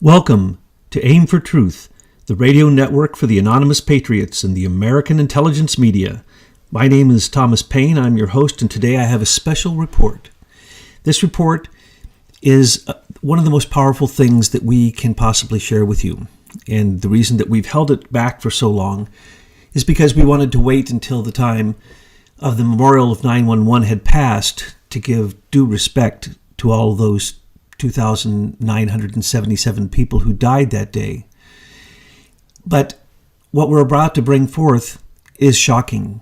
Welcome to Aim for Truth, the radio network for the Anonymous Patriots and the American intelligence media. My name is Thomas Payne. I'm your host, and today I have a special report. This report is one of the most powerful things that we can possibly share with you. And the reason that we've held it back for so long is because we wanted to wait until the time of the memorial of 9/11 had passed to give due respect to all of those 2,977 people who died that day. But what we're about to bring forth is shocking,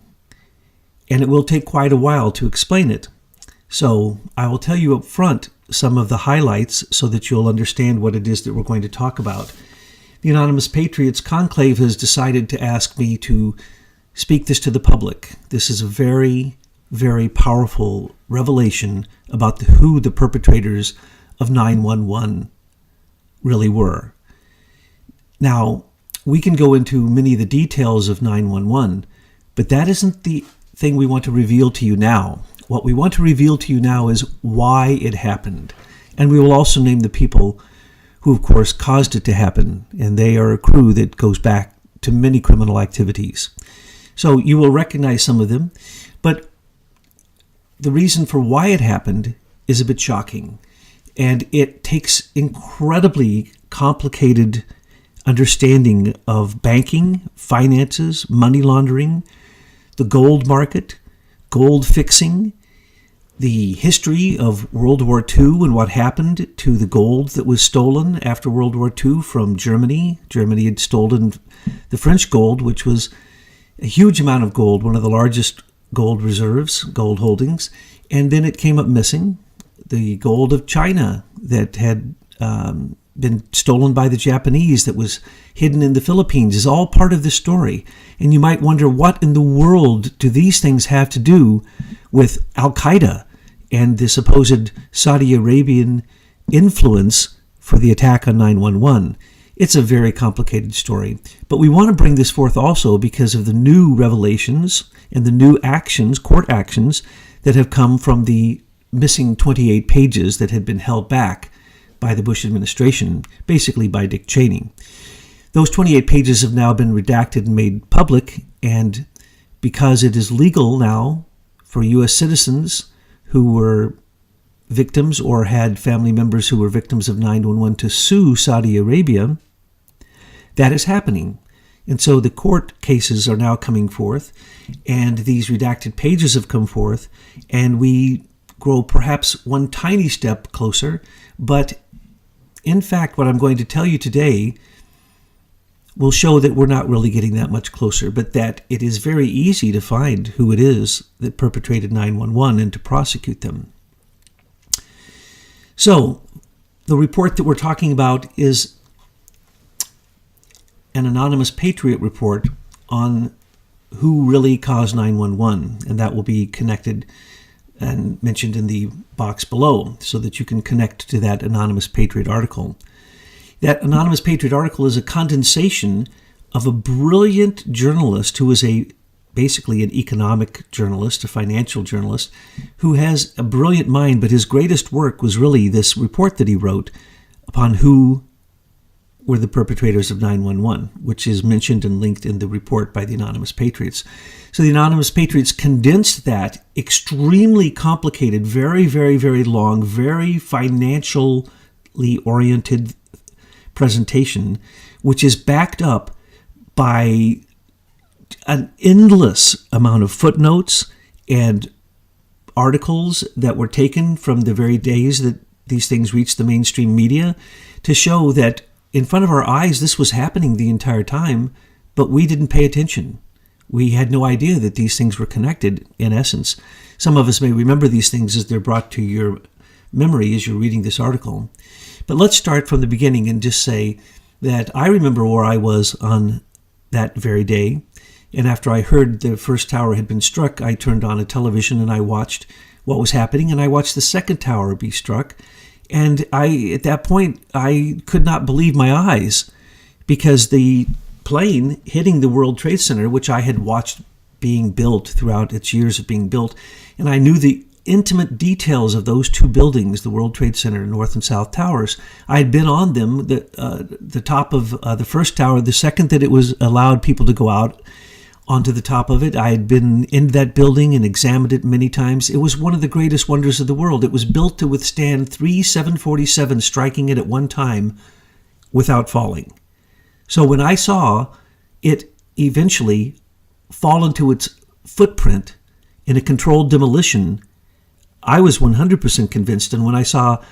and it will take quite a while to explain it. So I will tell you up front some of the highlights so that you'll understand what it is that we're going to talk about. The Anonymous Patriots Conclave has decided to ask me to speak this to the public. This is a very, very powerful revelation about who the perpetrators of 9/11 really were. Now, we can go into many of the details of 9/11, but that isn't the thing we want to reveal to you now. What we want to reveal to you now is why it happened. And we will also name the people who, of course, caused it to happen. And they are a crew that goes back to many criminal activities. So you will recognize some of them. But the reason for why it happened is a bit shocking. And it takes incredibly complicated understanding of banking, finances, money laundering, the gold market, gold fixing, the history of World War II and what happened to the gold that was stolen after World War II from Germany. Germany had stolen the French gold, which was a huge amount of gold, one of the largest gold reserves, gold holdings, and then it came up missing. The gold of China that had been stolen by the Japanese that was hidden in the Philippines is all part of the story. And you might wonder, what in the world do these things have to do with Al-Qaeda and the supposed Saudi Arabian influence for the attack on 9/11? It's a very complicated story. But we want to bring this forth also because of the new revelations and the new actions, court actions, that have come from the missing 28 pages that had been held back by the Bush administration, basically by Dick Cheney. Those 28 pages have now been redacted and made public, and because it is legal now for U.S. citizens who were victims or had family members who were victims of 9/11 to sue Saudi Arabia, that is happening. And so the court cases are now coming forth, and these redacted pages have come forth, and we grow perhaps one tiny step closer, but in fact, what I'm going to tell you today will show that we're not really getting that much closer, but that it is very easy to find who it is that perpetrated 9/11 and to prosecute them. So, the report that we're talking about is an Anonymous Patriot report on who really caused 9/11, and that will be connected and mentioned in the box below so that you can connect to that Anonymous Patriot article. That Anonymous Patriot article is a condensation of a brilliant journalist who is basically an economic journalist, a financial journalist, who has a brilliant mind, but his greatest work was really this report that he wrote upon who were the perpetrators of 9/11, which is mentioned and linked in the report by the Anonymous Patriots. So the Anonymous Patriots condensed that extremely complicated, very, very, very long, very financially oriented presentation, which is backed up by an endless amount of footnotes and articles that were taken from the very days that these things reached the mainstream media to show that in front of our eyes, this was happening the entire time, but we didn't pay attention. We had no idea that these things were connected, in essence. Some of us may remember these things as they're brought to your memory as you're reading this article. But let's start from the beginning and just say that I remember where I was on that very day. And after I heard the first tower had been struck, I turned on a television and I watched what was happening, and I watched the second tower be struck. And at that point, I could not believe my eyes, because the plane hitting the World Trade Center, which I had watched being built throughout its years of being built, and I knew the intimate details of those two buildings, the World Trade Center North and South Towers. I had been on them, the top of the first tower, the second that it was allowed people to go out onto the top of it. I had been in that building and examined it many times. It was one of the greatest wonders of the world. It was built to withstand 3 747s striking it at one time without falling. So when I saw it eventually fall into its footprint in a controlled demolition, I was 100% convinced. And when I saw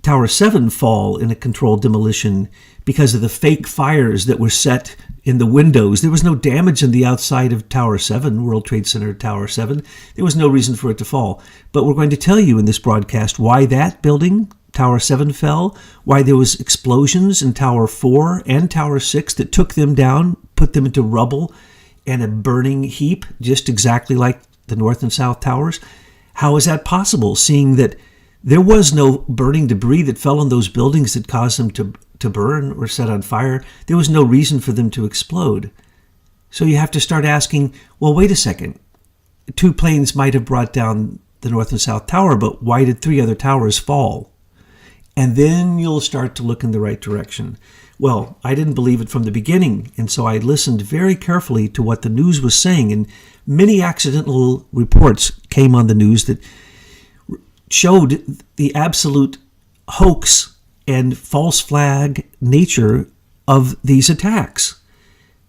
Tower 7 fall in a controlled demolition because of the fake fires that were set in the windows, there was no damage on the outside of Tower 7, World Trade Center Tower 7. There was no reason for it to fall. But we're going to tell you in this broadcast why that building, Tower 7, fell, why there was explosions in Tower 4 and Tower 6 that took them down, put them into rubble and a burning heap, just exactly like the North and South Towers. How is that possible, seeing that there was no burning debris that fell on those buildings that caused them to burn or set on fire? There was no reason for them to explode. So you have to start asking, well, wait a second. 2 planes might have brought down the North and South Tower, but why did 3 other towers fall? And then you'll start to look in the right direction. Well, I didn't believe it from the beginning, and so I listened very carefully to what the news was saying, and many accidental reports came on the news that showed the absolute hoax and false flag nature of these attacks.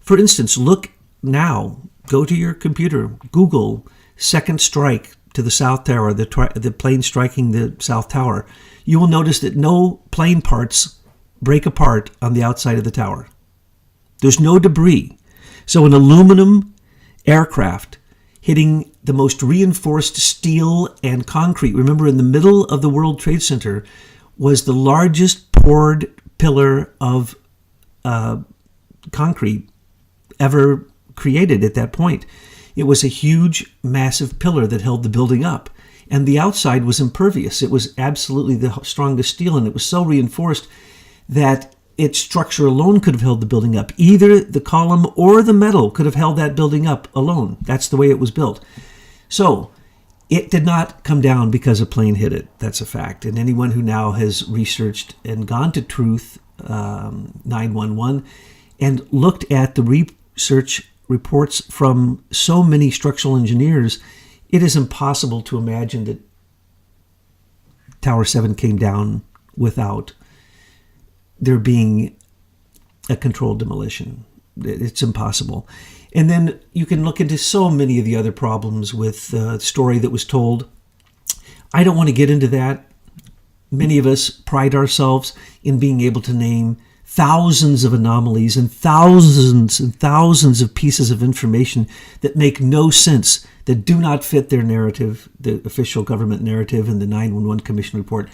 For instance, look now, go to your computer, Google second strike to the South Tower, the plane striking the South Tower. You will notice that no plane parts break apart on the outside of the tower. There's no debris. So an aluminum aircraft hitting the most reinforced steel and concrete. Remember, in the middle of the World Trade Center was the largest poured pillar of concrete ever created at that point. It was a huge, massive pillar that held the building up. And the outside was impervious. It was absolutely the strongest steel, and it was so reinforced that its structure alone could have held the building up. Either the column or the metal could have held that building up alone. That's the way it was built. So it did not come down because a plane hit it. That's a fact. And anyone who now has researched and gone to Truth 911 and looked at the research reports from so many structural engineers, it is impossible to imagine that Tower 7 came down without there being a controlled demolition. It's impossible. And then you can look into so many of the other problems with the story that was told. I don't want to get into that. Many of us pride ourselves in being able to name thousands of anomalies and thousands of pieces of information that make no sense, that do not fit their narrative, the official government narrative and the 911 Commission report,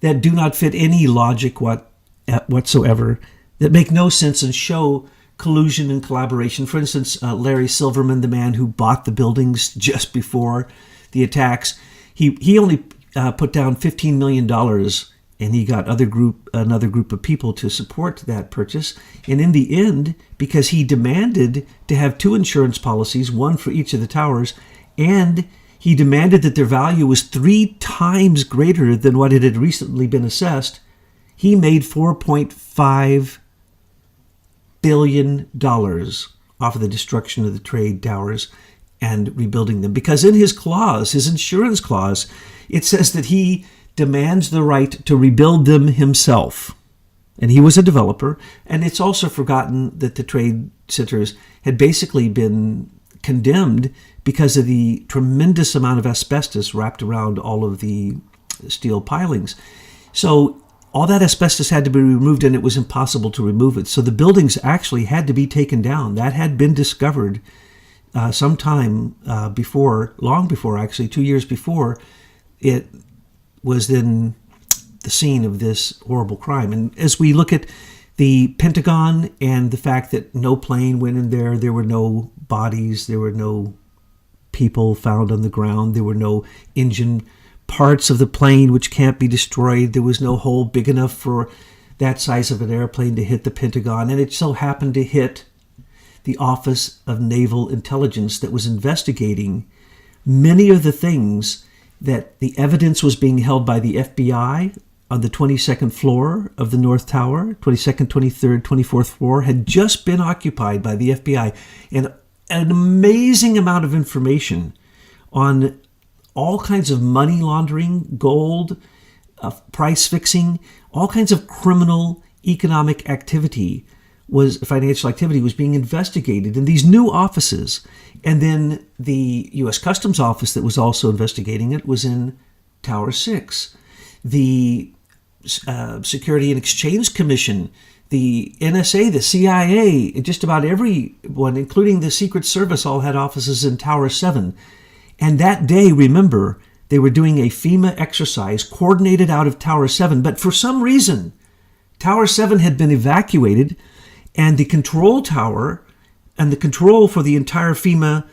that do not fit any logic whatsoever, that make no sense and show collusion and collaboration. For instance, Larry Silverman, the man who bought the buildings just before the attacks, he only put down $15 million, and he got another group of people to support that purchase. And in the end, because he demanded to have 2 insurance policies, one for each of the towers, and he demanded that their value was 3 times greater than what it had recently been assessed, he made $4.5 billion off of the destruction of the trade towers and rebuilding them. Because in his clause, his insurance clause, it says that he demands the right to rebuild them himself. And he was a developer. And it's also forgotten that the trade centers had basically been condemned because of the tremendous amount of asbestos wrapped around all of the steel pilings. So all that asbestos had to be removed, and it was impossible to remove it. So the buildings actually had to be taken down. That had been discovered sometime before, long before actually, 2 years before it was then the scene of this horrible crime. And as we look at the Pentagon and the fact that no plane went in there, there were no bodies, there were no people found on the ground, there were no engine parts of the plane which can't be destroyed, there was no hole big enough for that size of an airplane to hit the Pentagon, and it so happened to hit the Office of Naval Intelligence that was investigating many of the things that the evidence was being held by the FBI on the 22nd floor of the North Tower. 22nd, 23rd, 24th floor had just been occupied by the FBI. And an amazing amount of information on all kinds of money laundering, gold, price fixing, all kinds of criminal economic activity financial activity was being investigated in these new offices. And then the U.S. Customs Office that was also investigating it was in Tower 6. The Security and Exchange Commission, the NSA, the CIA, just about everyone, including the Secret Service, all had offices in Tower 7. And that day, remember, they were doing a FEMA exercise coordinated out of Tower 7. But for some reason, Tower 7 had been evacuated, and the control tower and the control for the entire FEMA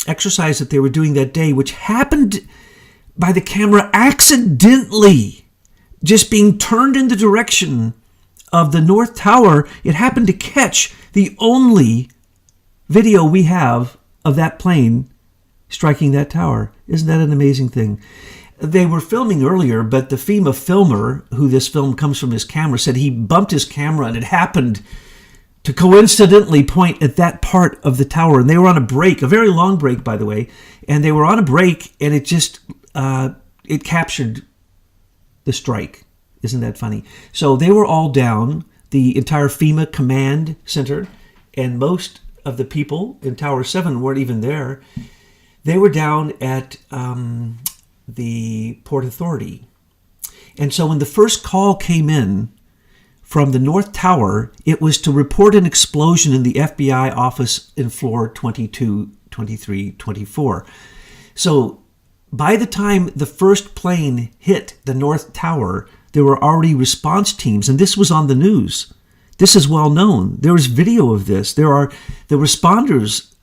exercise that they were doing that day, which happened by the camera accidentally just being turned in the direction of the North Tower, it happened to catch the only video we have of that plane striking that tower. Isn't that an amazing thing? They were filming earlier, but the FEMA filmer, who this film comes from his camera, said he bumped his camera and it happened to coincidentally point at that part of the tower. And they were on a break, a very long break, by the way. And they were on a break, and it just, it captured the strike. Isn't that funny? So they were all down, the entire FEMA command center, and most of the people in Tower 7 weren't even there. They were down at the Port Authority. And so when the first call came in from the North Tower, it was to report an explosion in the FBI office in floor 22, 23, 24. So by the time the first plane hit the North Tower, there were already response teams, and this was on the news. This is well known. There was video of this. There are the responders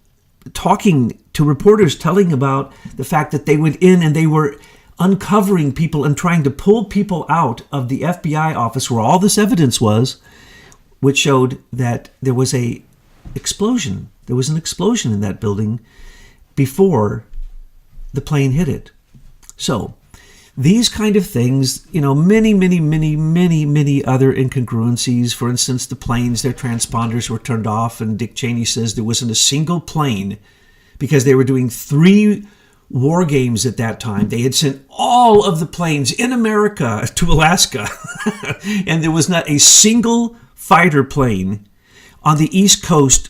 talking to reporters, telling about the fact that they went in and they were uncovering people and trying to pull people out of the FBI office where all this evidence was, which showed that there was a explosion. There was an explosion in that building before the plane hit it. So these kind of things, many other incongruencies. For instance, the planes, their transponders were turned off, and Dick Cheney says there wasn't a single plane because they were doing 3 war games at that time. They had sent all of the planes in America to Alaska, and there was not a single fighter plane on the East Coast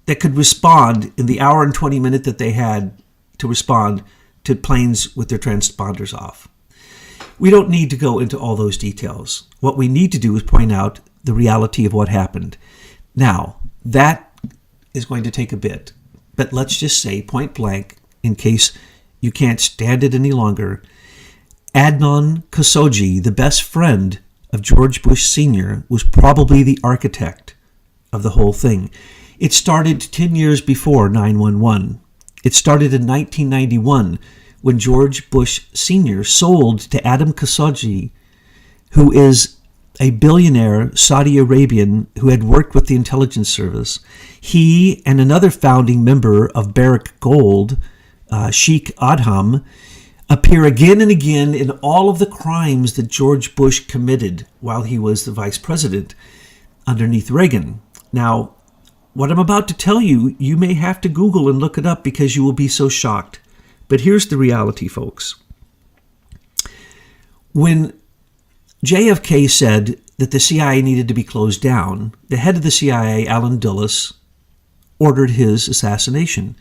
that could respond in the hour and 20 minute that they had to respond to planes with their transponders off. We don't need to go into all those details. What we need to do is point out the reality of what happened. Now, that is going to take a bit, but let's just say point blank, in case you can't stand it any longer, Adnan Khashoggi, the best friend of George Bush Sr., was probably the architect of the whole thing. It started 10 years before 9/11. It started in 1991 when George Bush Sr. sold to Adam Khashoggi, who is a billionaire Saudi Arabian who had worked with the intelligence service. He and another founding member of Barrick Gold, Sheikh Adham, appear again and again in all of the crimes that George Bush committed while he was the vice president underneath Reagan. Now, what I'm about to tell you, you may have to Google and look it up because you will be so shocked. But here's the reality, folks. When JFK said that the CIA needed to be closed down, the head of the CIA, Allen Dulles, ordered his assassination.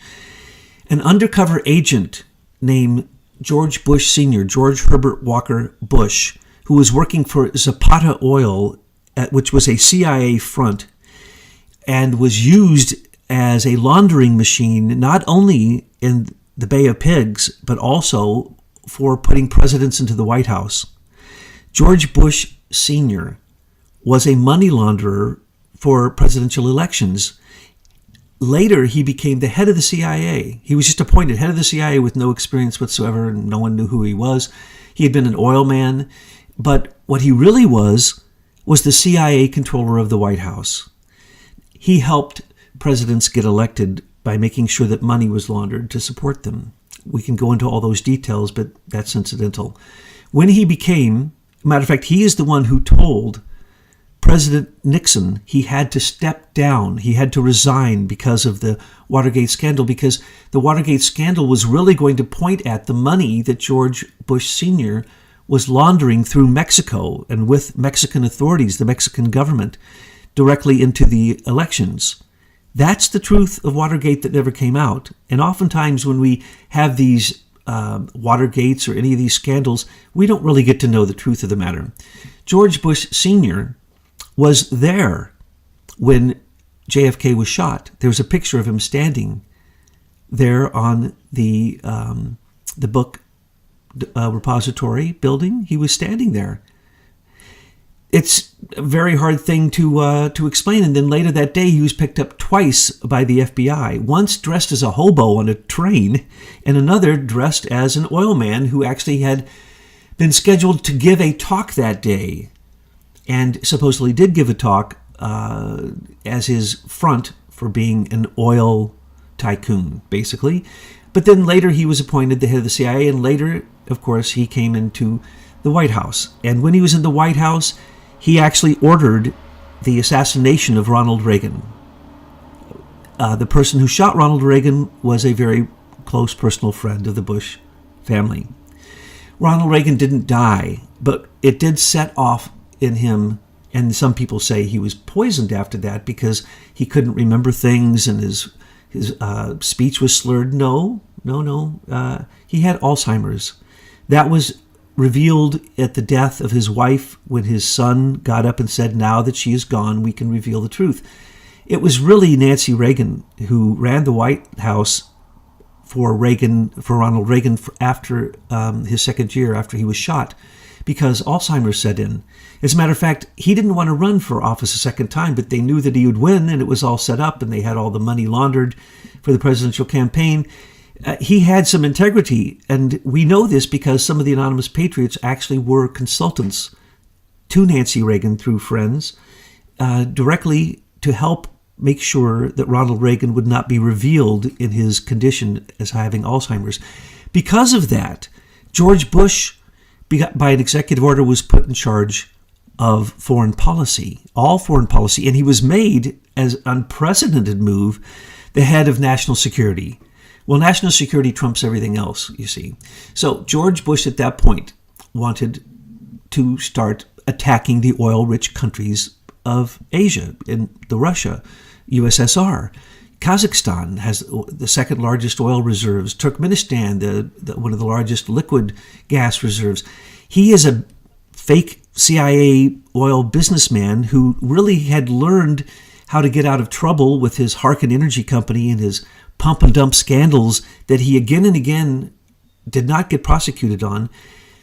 An undercover agent named George Bush Sr., George Herbert Walker Bush, who was working for Zapata Oil, which was a CIA front, and was used as a laundering machine, not only in the Bay of Pigs, but also for putting presidents into the White House. George Bush Sr. was a money launderer for presidential elections. Later, he became the head of the CIA. He was just appointed head of the CIA with no experience whatsoever, and no one knew who he was. He had been an oil man, but what he really was the CIA controller of the White House. He helped presidents get elected by making sure that money was laundered to support them. We can go into all those details, but that's incidental. When he became, matter of fact, he is the one who told President Nixon he had to step down, he had to resign because of the Watergate scandal, because the Watergate scandal was really going to point at the money that George Bush Sr. was laundering through Mexico and with Mexican authorities, the Mexican government, directly into the elections. That's the truth of Watergate that never came out. And oftentimes when we have these Watergates or any of these scandals, we don't really get to know the truth of the matter. George Bush Sr. was there when JFK was shot. There was a picture of him standing there on the book repository building. He was standing there. It's a very hard thing to explain. And then later that day, he was picked up twice by the FBI. Once dressed as a hobo on a train, and another dressed as an oil man who actually had been scheduled to give a talk that day, and supposedly did give a talk as his front for being an oil tycoon, basically. But then later he was appointed the head of the CIA, and later, of course, he came into the White House. And when he was in the White House, he actually ordered the assassination of Ronald Reagan. The person who shot Ronald Reagan was a very close personal friend of the Bush family. Ronald Reagan didn't die, but it did set off in him, and some people say he was poisoned after that because he couldn't remember things and his speech was slurred. No. He had Alzheimer's. That was revealed at the death of his wife when his son got up and said, "Now that she is gone, we can reveal the truth." It was really Nancy Reagan who ran the White House for Ronald Reagan after his second year after he was shot, because Alzheimer's set in. As a matter of fact, he didn't want to run for office a second time, but they knew that he would win, and it was all set up, and they had all the money laundered for the presidential campaign. He had some integrity, and we know this because some of the anonymous patriots actually were consultants to Nancy Reagan through friends, directly to help make sure that Ronald Reagan would not be revealed in his condition as having Alzheimer's. Because of that, George Bush, by an executive order, was put in charge of foreign policy, all foreign policy, and he was made, as an unprecedented move, the head of national security. Well, national security trumps everything else, you see. So George Bush at that point wanted to start attacking the oil-rich countries of Asia, in the Russia, USSR. Kazakhstan has the second largest oil reserves. Turkmenistan, one of the largest liquid gas reserves. He is a fake CIA oil businessman who really had learned how to get out of trouble with his Harkin Energy Company and his pump and dump scandals that he again and again did not get prosecuted on.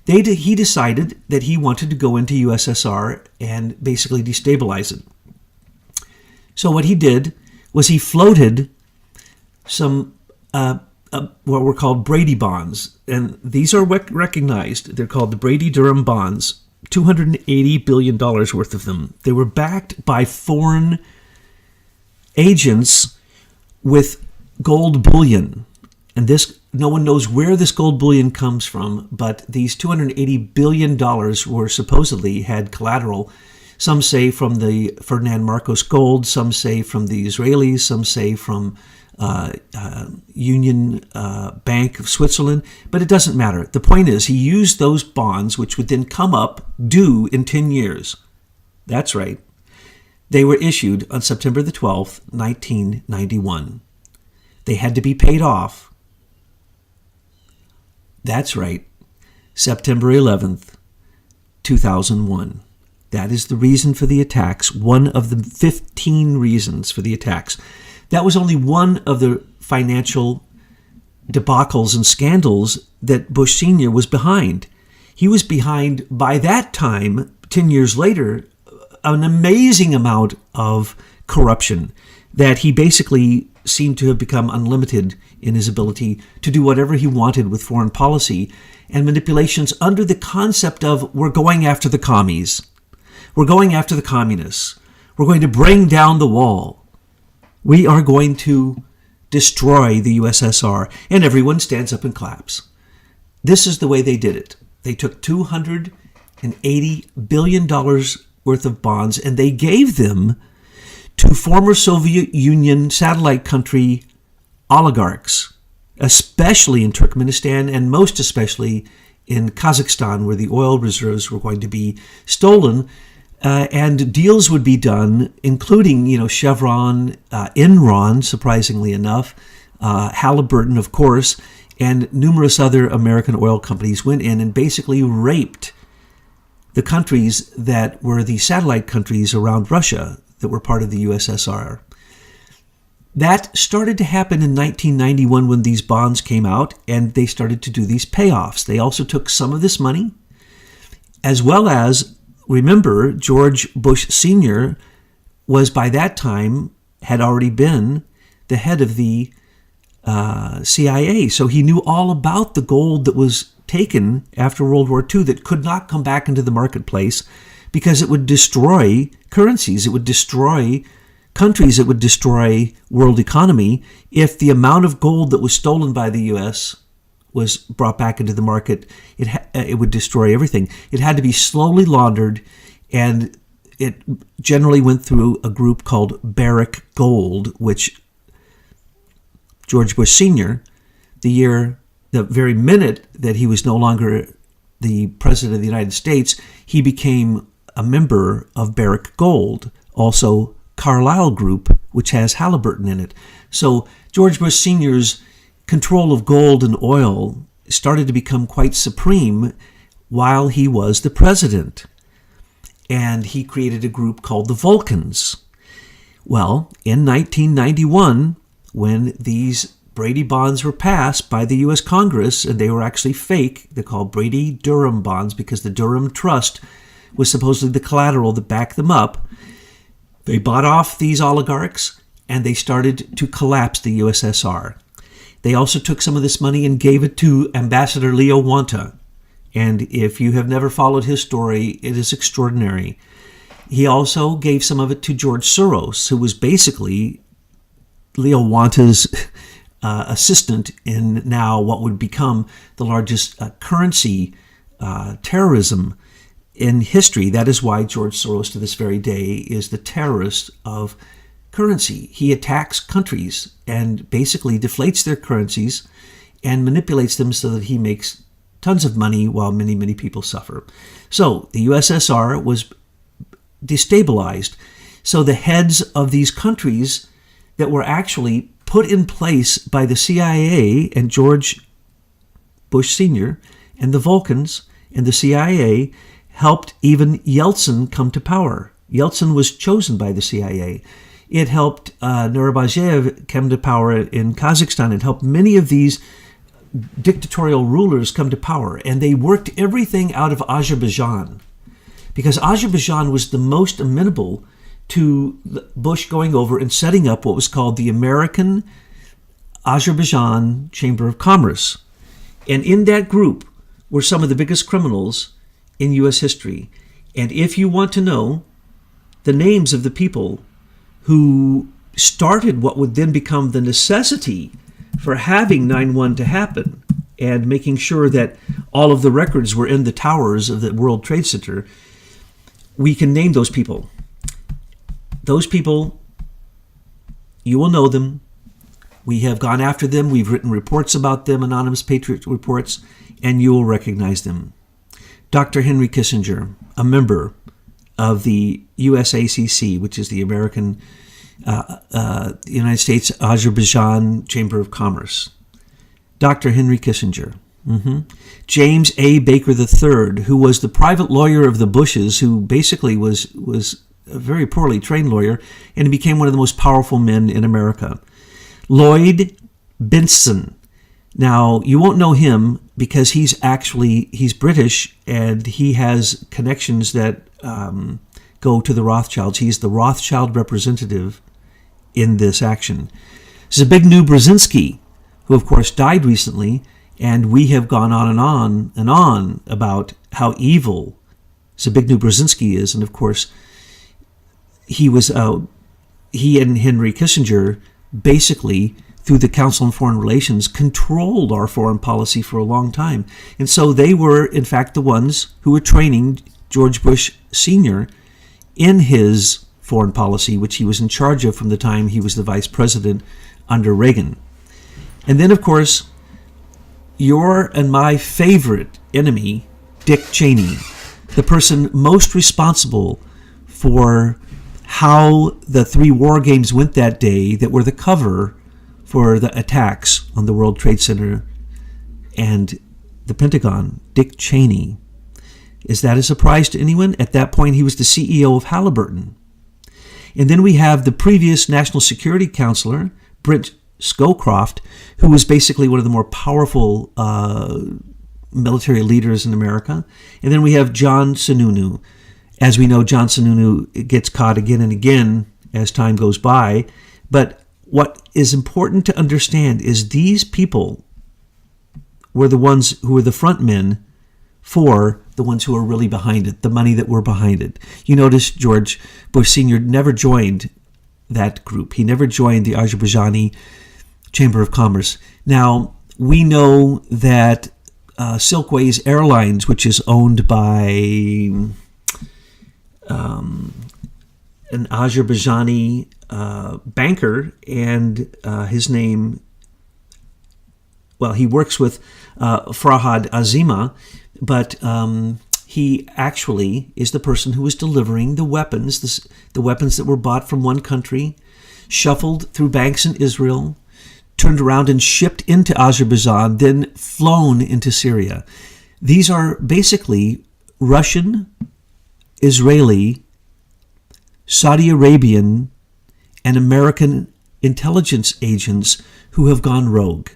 He decided that he wanted to go into USSR and basically destabilize it. So what he did was he floated some what were called Brady bonds, and these are recognized. They're called the Brady-Durham bonds, $280 billion worth of them. They were backed by foreign agents with gold bullion. And this, no one knows where this gold bullion comes from, but these $280 billion were supposedly had collateral. Some say from the Ferdinand Marcos gold, some say from the Israelis, some say from Union Bank of Switzerland, but it doesn't matter. The point is, he used those bonds, which would then come up due in 10 years. That's right. They were issued on September the 12th, 1991. They had to be paid off. That's right. September 11th, 2001. That is the reason for the attacks, one of the 15 reasons for the attacks. That was only one of the financial debacles and scandals that Bush Sr. was behind. He was behind, by that time, 10 years later, an amazing amount of corruption that he basically seemed to have become unlimited in his ability to do whatever he wanted with foreign policy and manipulations under the concept of, we're going after the commies. We're going after the communists. We're going to bring down the wall. We are going to destroy the USSR, and everyone stands up and claps. This is the way they did it. They took $280 billion worth of bonds, and they gave them to former Soviet Union satellite country oligarchs, especially in Turkmenistan and most especially in Kazakhstan, where the oil reserves were going to be stolen, and deals would be done, including, Chevron, Enron, surprisingly enough, Halliburton, of course, and numerous other American oil companies went in and basically raped the countries that were the satellite countries around Russia that were part of the USSR. That started to happen in 1991 when these bonds came out, and they started to do these payoffs. They also took some of this money, as well as, remember, George Bush Sr. was by that time, had already been the head of the CIA. So he knew all about the gold that was taken after World War II that could not come back into the marketplace because it would destroy currencies. It would destroy countries. It would destroy world economy if the amount of gold that was stolen by the U.S. was brought back into the market. It would destroy everything. It had to be slowly laundered, and it generally went through a group called Barrick Gold, which George Bush Sr., the very minute that he was no longer the president of the United States, he became a member of Barrick Gold, also Carlyle Group, which has Halliburton in it. So George Bush Sr.'s control of gold and oil started to become quite supreme while he was the president. And he created a group called the Vulcans. Well, in 1991, when these Brady bonds were passed by the U.S. Congress, and they were actually fake, they're called Brady-Durham bonds because the Durham Trust was supposedly the collateral that backed them up. They bought off these oligarchs, and they started to collapse the USSR. They also took some of this money and gave it to Ambassador Leo Wanta. And if you have never followed his story, it is extraordinary. He also gave some of it to George Soros, who was basically Leo Wanta's assistant in now what would become the largest currency terrorism in history. That is why George Soros to this very day is the terrorist of currency. He attacks countries and basically deflates their currencies and manipulates them so that he makes tons of money while many, many people suffer. So the USSR was destabilized. So the heads of these countries that were actually put in place by the CIA and George Bush Sr. and the Vulcans and the CIA helped even Yeltsin come to power. Yeltsin was chosen by the CIA. It helped Nazarbayev come to power in Kazakhstan. It helped many of these dictatorial rulers come to power. And they worked everything out of Azerbaijan because Azerbaijan was the most amenable to Bush going over and setting up what was called the American Azerbaijan Chamber of Commerce. And in that group were some of the biggest criminals in U.S. history. And if you want to know the names of the people who started what would then become the necessity for having 9/11 to happen and making sure that all of the records were in the towers of the World Trade Center, we can name those people. Those people, you will know them. We have gone after them. We've written reports about them, Anonymous Patriot reports, and you will recognize them. Dr. Henry Kissinger, a member of the USACC, which is the American United States Azerbaijan Chamber of Commerce. Dr. Henry Kissinger. James A. Baker III, who was the private lawyer of the Bushes, who basically was a very poorly trained lawyer, and he became one of the most powerful men in America. Lloyd Benson. Now, you won't know him because he's British, and he has connections that go to the Rothschilds. He's the Rothschild representative in this action. Zbigniew Brzezinski, who of course died recently, and we have gone on and on about how evil Zbigniew Brzezinski is, and of course he and Henry Kissinger basically through the Council on Foreign Relations, controlled our foreign policy for a long time. And so they were, in fact, the ones who were training George Bush Sr. in his foreign policy, which he was in charge of from the time he was the vice president under Reagan. And then, of course, your and my favorite enemy, Dick Cheney, the person most responsible for how the 3 war games went that day that were the cover for the attacks on the World Trade Center and the Pentagon, Dick Cheney. Is that a surprise to anyone? At that point, he was the CEO of Halliburton. And then we have the previous National Security Counselor, Brent Scowcroft, who was basically one of the more powerful military leaders in America. And then we have John Sununu. As we know, John Sununu gets caught again and again as time goes by. But what is important to understand is these people were the ones who were the front men for the ones who are really behind it, the money that were behind it. You notice George Bush Sr. never joined that group. He never joined the Azerbaijani Chamber of Commerce. Now, we know that Silkways Airlines, which is owned by an Azerbaijani banker, and his name, well, he works with Farhad Azima, but he actually is the person who was delivering the weapons, the weapons that were bought from one country, shuffled through banks in Israel, turned around and shipped into Azerbaijan, then flown into Syria. These are basically Russian, Israeli, Saudi Arabian, and American intelligence agents who have gone rogue.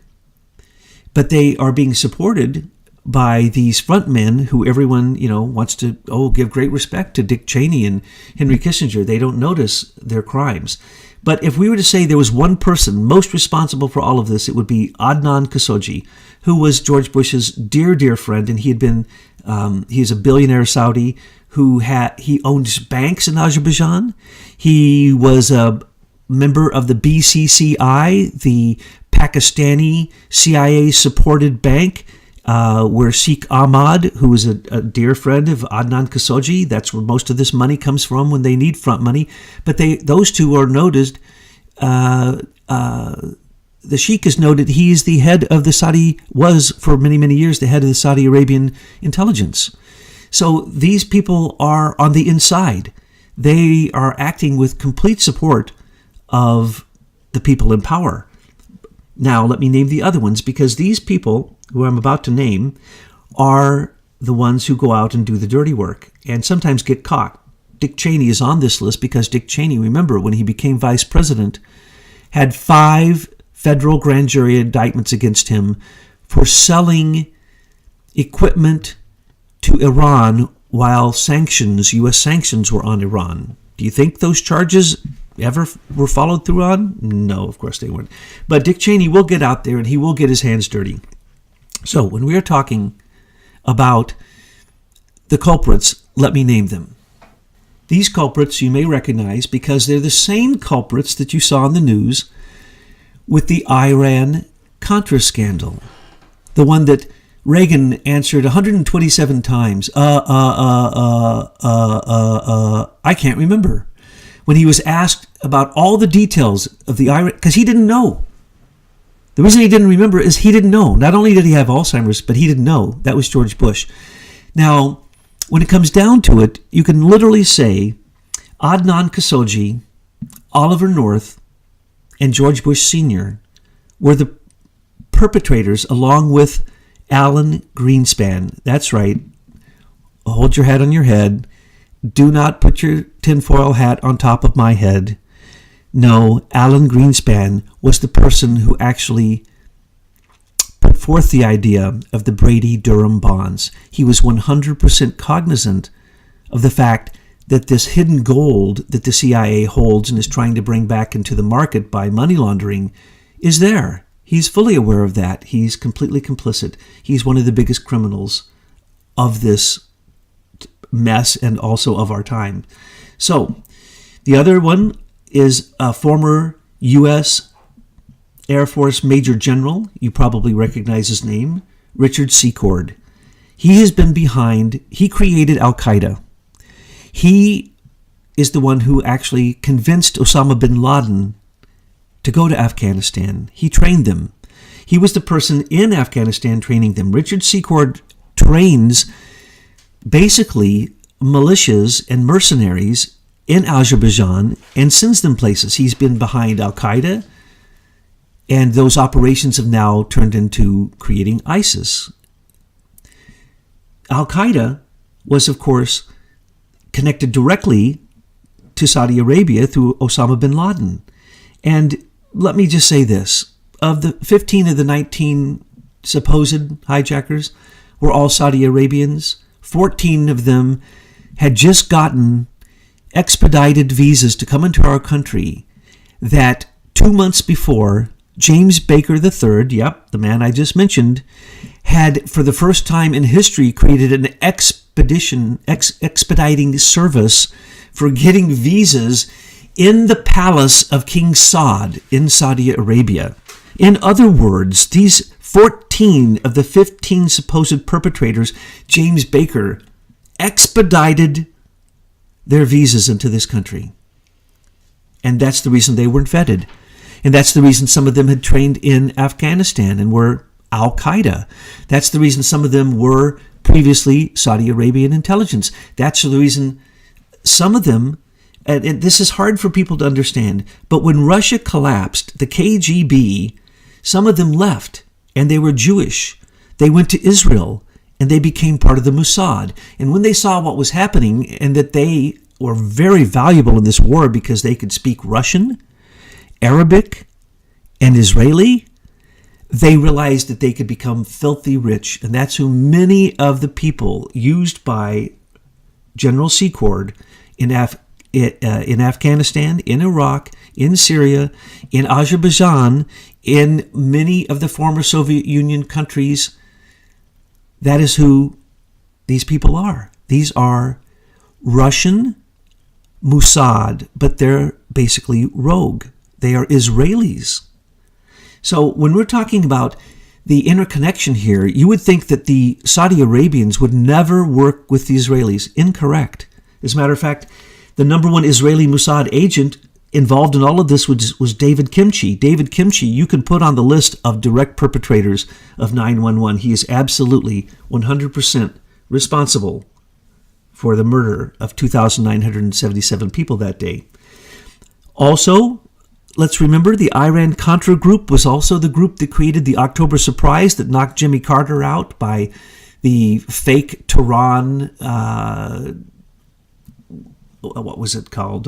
But they are being supported by these front men who everyone, wants to, give great respect to Dick Cheney and Henry Kissinger. They don't notice their crimes. But if we were to say there was one person most responsible for all of this, it would be Adnan Khashoggi, who was George Bush's dear, dear friend, and he's a billionaire Saudi he owns banks in Azerbaijan. He was a member of the BCCI, the Pakistani CIA-supported bank, where Sheikh Ahmad, who is a dear friend of Adnan Khashoggi, that's where most of this money comes from when they need front money. But those two are noted. The Sheikh is noted. He is the head of was for many, many years the head of the Saudi Arabian intelligence. So these people are on the inside. They are acting with complete support of the people in power. Now, let me name the other ones, because these people who I'm about to name are the ones who go out and do the dirty work and sometimes get caught. Dick Cheney is on this list because Dick Cheney, remember, when he became vice president, had 5 federal grand jury indictments against him for selling equipment to Iran while U.S. sanctions were on Iran. Do you think those charges ever were followed through on? No, of course they weren't. But Dick Cheney will get out there and he will get his hands dirty. So when we are talking about the culprits, let me name them. These culprits you may recognize because they're the same culprits that you saw in the news with the Iran-Contra scandal. The one that Reagan answered 127 times, I can't remember. When he was asked about all the details of the Iran, because he didn't know. The reason he didn't remember is he didn't know. Not only did he have Alzheimer's, but he didn't know. That was George Bush. Now, when it comes down to it, you can literally say Adnan Khashoggi, Oliver North, and George Bush Sr. were the perpetrators along with Alan Greenspan. That's right. Hold your hat on your head. Do not put your tinfoil hat on top of my head. No, Alan Greenspan was the person who actually put forth the idea of the Brady-Durham bonds. He was 100% cognizant of the fact that this hidden gold that the CIA holds and is trying to bring back into the market by money laundering is there. He's fully aware of that. He's completely complicit. He's one of the biggest criminals of this mess and also of our time. So, the other one is a former U.S. Air Force Major General, you probably recognize his name, Richard Secord. He has been behind, he created Al-Qaeda. He is the one who actually convinced Osama bin Laden to go to Afghanistan. He trained them. He was the person in Afghanistan training them. Richard Secord trains basically militias and mercenaries in Azerbaijan and sends them places. He's been behind Al-Qaeda, and those operations have now turned into creating ISIS. Al-Qaeda was, of course, connected directly to Saudi Arabia through Osama bin Laden. And let me just say this. Of the 15 of the 19 supposed hijackers were all Saudi Arabians. 14 of them had just gotten expedited visas to come into our country that 2 months before, James Baker III, yep, the man I just mentioned, had for the first time in history created an expediting service for getting visas in the palace of King Saud in Saudi Arabia. In other words, these 14 of the 15 supposed perpetrators, James Baker expedited their visas into this country. And that's the reason they weren't vetted. And that's the reason some of them had trained in Afghanistan and were Al-Qaeda. That's the reason some of them were previously Saudi Arabian intelligence. That's the reason some of them, and this is hard for people to understand, but when Russia collapsed, the KGB, some of them left, and they were Jewish. They went to Israel, and they became part of the Mossad. And when they saw what was happening, and that they were very valuable in this war because they could speak Russian, Arabic, and Israeli, they realized that they could become filthy rich. And that's who many of the people used by General Secord in Afghanistan, in Iraq, in Syria, in Azerbaijan, in many of the former Soviet Union countries, that is who these people are. These are Russian Mossad, but they're basically rogue. They are Israelis. So when we're talking about the interconnection here, you would think that the Saudi Arabians would never work with the Israelis. Incorrect. As a matter of fact, the number one Israeli Mossad agent involved in all of this was David Kimchi. David Kimchi, you can put on the list of direct perpetrators of 9/11. He is absolutely 100% responsible for the murder of 2,977 people that day. Also, let's remember the Iran-Contra group was also the group that created the October surprise that knocked Jimmy Carter out by the fake Tehran, what was it called?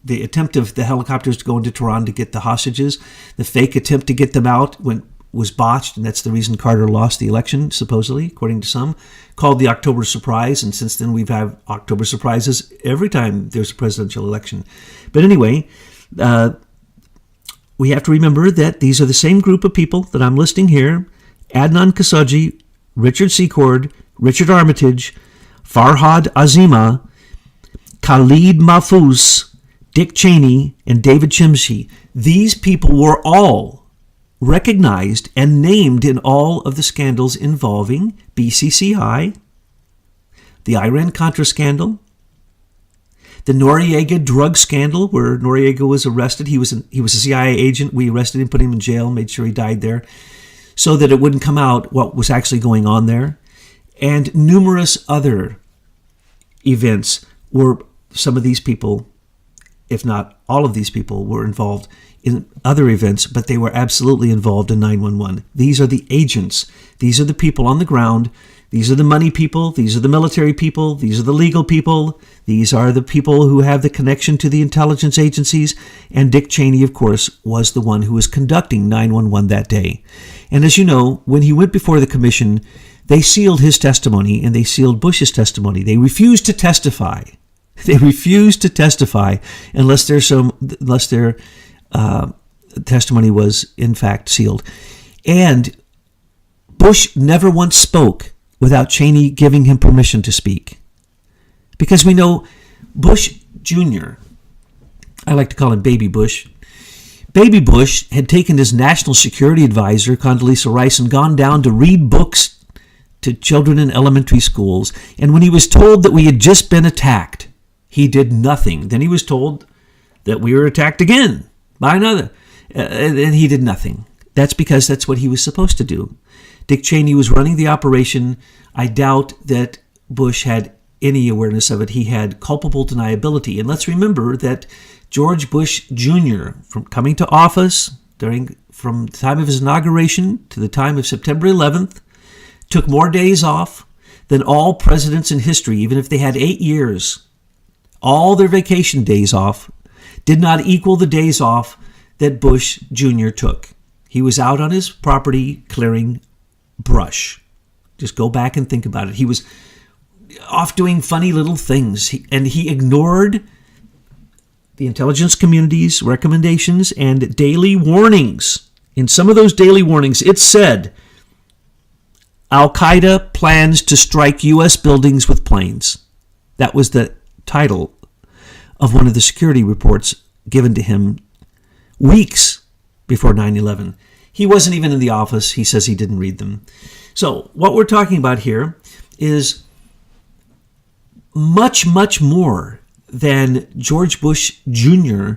The attempt of the helicopters to go into Tehran to get the hostages. The fake attempt to get them out was botched, and that's the reason Carter lost the election, supposedly, according to some, called the October surprise. And since then, we've had October surprises every time there's a presidential election. But anyway, we have to remember that these are the same group of people that I'm listing here: Adnan Khashoggi, Richard Secord, Richard Armitage, Farhad Azima, Khalid Mahfouz, Dick Cheney, and David Chimsky. These people were all recognized and named in all of the scandals involving BCCI, the Iran-Contra scandal, the Noriega drug scandal, where Noriega was arrested. He was a CIA agent. We arrested him, put him in jail, made sure he died there, so that it wouldn't come out what was actually going on there. And numerous other events were some of these people, if not all of these people, were involved in other events, but they were absolutely involved in 9/11. These are the agents. These are the people on the ground. These are the money people. These are the military people. These are the legal people. These are the people who have the connection to the intelligence agencies. And Dick Cheney, of course, was the one who was conducting 9/11 that day. And as you know, when he went before the commission, they sealed his testimony and they sealed Bush's testimony. They refused to testify. They refused to testify unless their testimony was in fact sealed. And Bush never once spoke without Cheney giving him permission to speak. Because we know Bush Jr., I like to call him Baby Bush, Baby Bush had taken his national security advisor, Condoleezza Rice, and gone down to read books to children in elementary schools. And when he was told that we had just been attacked, he did nothing. Then he was told that we were attacked again by another, and he did nothing. That's because that's what he was supposed to do. Dick Cheney was running the operation. I doubt that Bush had any awareness of it. He had culpable deniability. And let's remember that George Bush Jr., from coming to office from the time of his inauguration to the time of September 11th, took more days off than all presidents in history, even if they had 8 years. All their vacation days off did not equal the days off that Bush Jr. took. He was out on his property clearing brush. Just go back and think about it. He was off doing funny little things, and he ignored the intelligence community's recommendations and daily warnings. In some of those daily warnings, it said, Al-Qaeda plans to strike U.S. buildings with planes. That was the title of one of the security reports given to him weeks before 9/11. He wasn't even in the office. He says he didn't read them. So what we're talking about here is much, much more than George Bush Jr.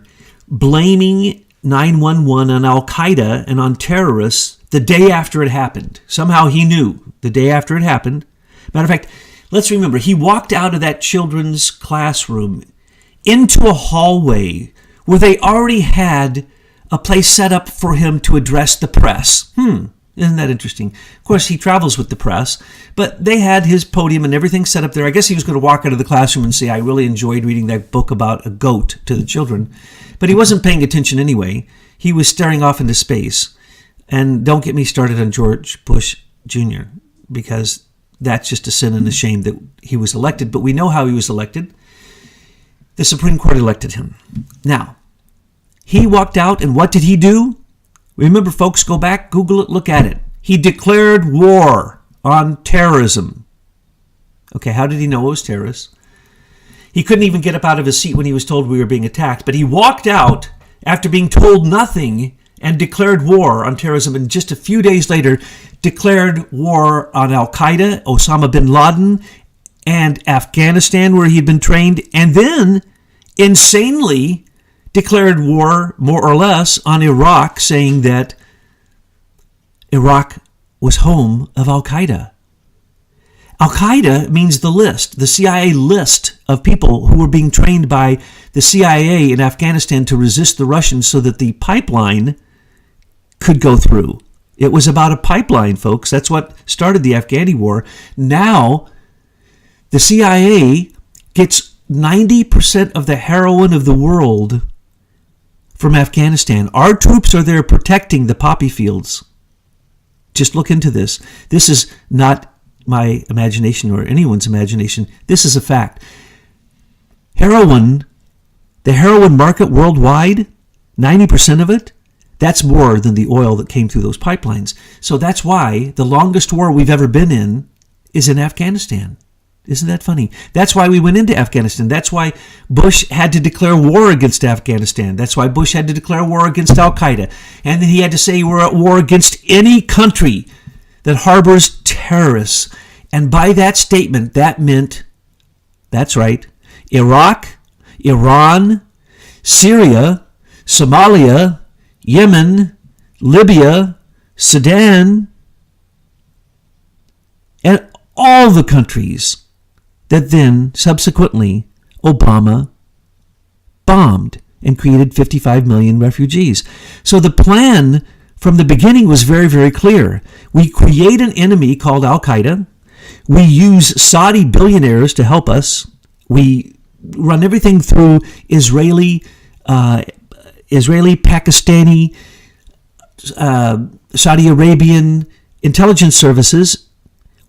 blaming 9/11 on Al-Qaeda and on terrorists the day after it happened. Somehow he knew the day after it happened. Matter of fact, let's remember, he walked out of that children's classroom into a hallway where they already had a place set up for him to address the press. Isn't that interesting? Of course, he travels with the press, but they had his podium and everything set up there. I guess he was going to walk out of the classroom and say, I really enjoyed reading that book about a goat to the children. But he wasn't paying attention anyway. He was staring off into space. And don't get me started on George Bush Jr., because that's just a sin and a shame that he was elected. But we know how he was elected. The Supreme Court elected him. Now, he walked out, and what did he do? Remember, folks, go back, Google it, look at it. He declared war on terrorism. Okay, how did he know it was terrorists? He couldn't even get up out of his seat when he was told we were being attacked, but he walked out after being told nothing and declared war on terrorism, and just a few days later declared war on Al-Qaeda, Osama bin Laden, and Afghanistan, where he had been trained, and then insanely declared war, more or less, on Iraq, saying that Iraq was home of Al-Qaeda. Al-Qaeda means the list, the CIA list of people who were being trained by the CIA in Afghanistan to resist the Russians so that the pipeline could go through. It was about a pipeline, folks. That's what started the Afghani war. Now, the CIA gets 90% of the heroin of the world from Afghanistan. Our troops are there protecting the poppy fields. Just look into this. This is not my imagination or anyone's imagination. This is a fact. Heroin, the heroin market worldwide, 90% of it, that's more than the oil that came through those pipelines. So that's why the longest war we've ever been in is in Afghanistan. Isn't that funny? That's why we went into Afghanistan. That's why Bush had to declare war against Afghanistan. That's why Bush had to declare war against Al-Qaeda. And then he had to say we're at war against any country that harbors terrorists. And by that statement, that meant, that's right, Iraq, Iran, Syria, Somalia, Yemen, Libya, Sudan, and all the countries that then, subsequently, Obama bombed and created 55 million refugees. So the plan from the beginning was very, very clear. We create an enemy called Al-Qaeda. We use Saudi billionaires to help us. We run everything through Israeli, Pakistani, Saudi Arabian intelligence services.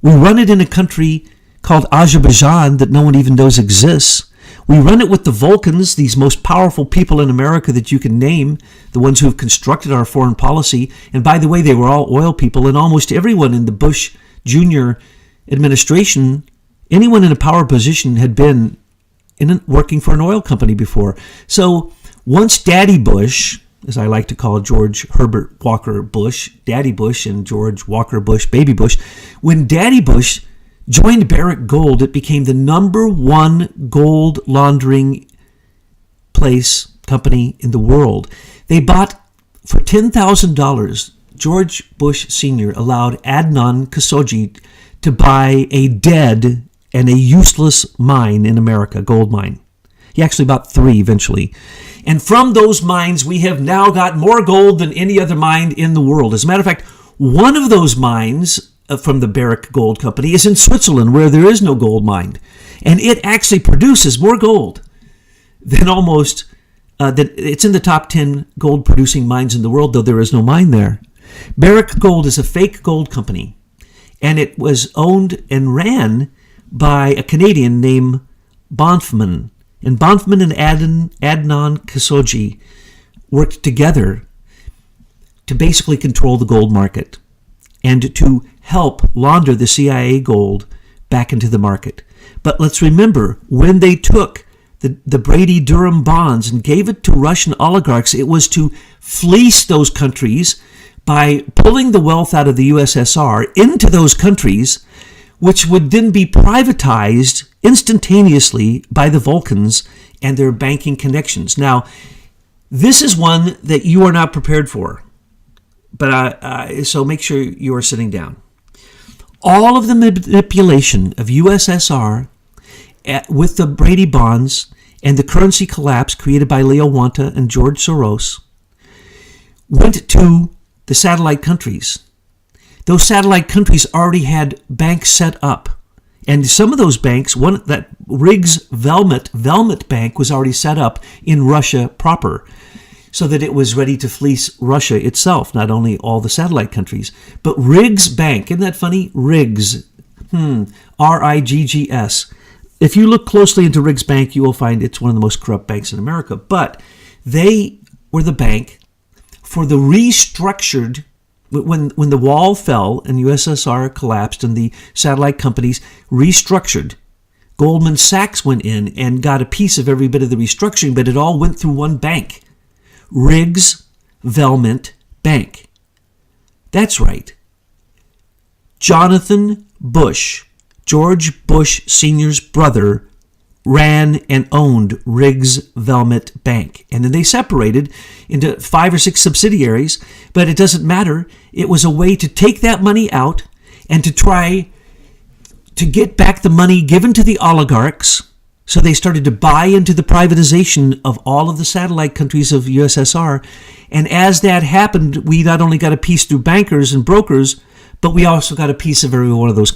We run it in a country called Azerbaijan that no one even knows exists. We run it with the Vulcans, these most powerful people in America that you can name, the ones who have constructed our foreign policy. And by the way, they were all oil people, and almost everyone in the Bush Jr. administration, anyone in a power position had been working for an oil company before. So once Daddy Bush, as I like to call George Herbert Walker Bush, Daddy Bush, and George Walker Bush, Baby Bush. When Daddy Bush joined Barrick Gold, it became the number one gold laundering company in the world. They bought for $10,000. George Bush Sr. allowed Adnan Khashoggi to buy a dead and a useless mine in America, gold mine. He actually bought 3 eventually. And from those mines, we have now got more gold than any other mine in the world. As a matter of fact, one of those mines from the Barrick Gold Company is in Switzerland, where there is no gold mine. And it actually produces more gold than it's in the top 10 gold producing mines in the world, though there is no mine there. Barrick Gold is a fake gold company, and it was owned and ran by a Canadian named Bonfman. And Bonfman and Adnan Khashoggi worked together to basically control the gold market and to help launder the CIA gold back into the market. But let's remember, when they took the Brady-Durham bonds and gave it to Russian oligarchs, it was to fleece those countries by pulling the wealth out of the USSR into those countries, which would then be privatized instantaneously by the Vulcans and their banking connections. Now, this is one that you are not prepared for, but so make sure you are sitting down. All of the manipulation of USSR with the Brady bonds and the currency collapse created by Leo Wanta and George Soros went to the satellite countries. Those satellite countries already had banks set up. And some of those banks, that Riggs Velmet Bank was already set up in Russia proper, so that it was ready to fleece Russia itself, not only all the satellite countries. But Riggs Bank, isn't that funny? Riggs, R-I-G-G-S. If you look closely into Riggs Bank, you will find it's one of the most corrupt banks in America. But they were the bank for the restructured. When the wall fell and USSR collapsed and the satellite companies restructured, Goldman Sachs went in and got a piece of every bit of the restructuring, but it all went through one bank, Riggs Velmet Bank. That's right. Jonathan Bush, George Bush Sr.'s brother, ran and owned Riggs Velmet Bank. And then they separated into 5 or 6 subsidiaries, but it doesn't matter. It was a way to take that money out and to try to get back the money given to the oligarchs. So they started to buy into the privatization of all of the satellite countries of USSR. And as that happened, we not only got a piece through bankers and brokers, but we also got a piece of every one of those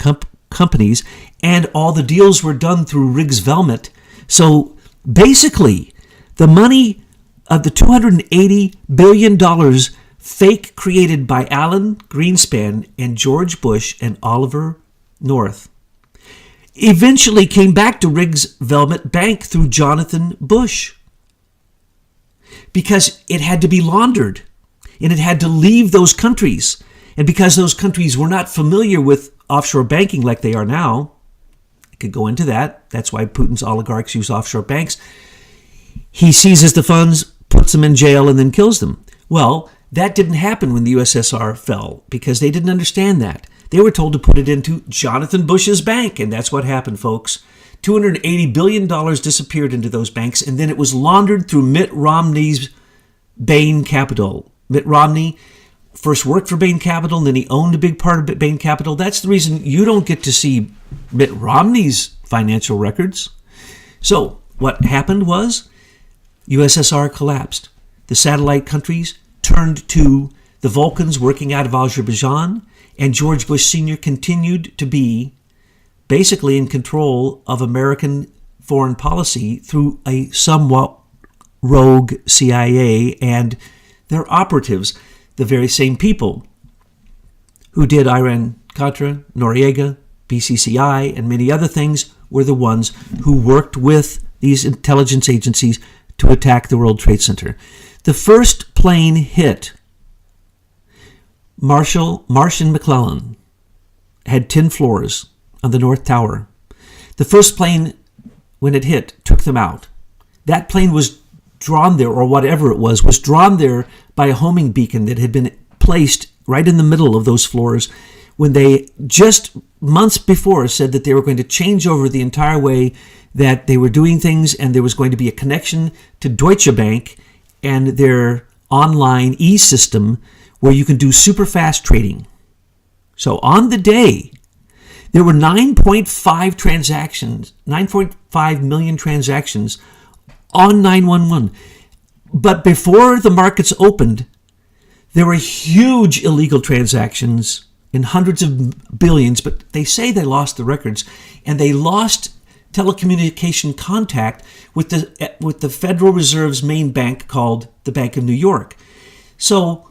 companies, and all the deals were done through Riggs Velmet. So basically, the money of the $280 billion fake created by Alan Greenspan and George Bush and Oliver North eventually came back to Riggs Velmet Bank through Jonathan Bush, because it had to be laundered and it had to leave those countries. And because those countries were not familiar with offshore banking like they are now, I could go into that. That's why Putin's oligarchs use offshore banks. He seizes the funds, puts them in jail, and then kills them. Well, that didn't happen when the USSR fell, because they didn't understand that. They were told to put it into Jonathan Bush's bank, and that's what happened, folks. $280 billion disappeared into those banks, and then it was laundered through Mitt Romney's Bain Capital. Mitt Romney first worked for Bain Capital, and then he owned a big part of Bain Capital. That's the reason you don't get to see Mitt Romney's financial records. So what happened was USSR collapsed. The satellite countries turned to the Vulcans working out of Azerbaijan, and George Bush Sr. continued to be basically in control of American foreign policy through a somewhat rogue CIA and their operatives, the very same people who did Iran-Contra, Noriega, BCCI, and many other things, were the ones who worked with these intelligence agencies to attack the World Trade Center. The first plane hit Marshall McClellan, had 10 floors on the North Tower. The first plane, when it hit, took them out. That plane was drawn there, or whatever it was drawn there by a homing beacon that had been placed right in the middle of those floors when they just months before said that they were going to change over the entire way that they were doing things, and there was going to be a connection to Deutsche Bank and their online e-system where you can do super fast trading. So on the day, there were 9.5 million transactions on 911. But before the markets opened, there were huge illegal transactions in hundreds of billions, but they say they lost the records, and they lost telecommunication contact with the Federal Reserve's main bank called the Bank of New York. So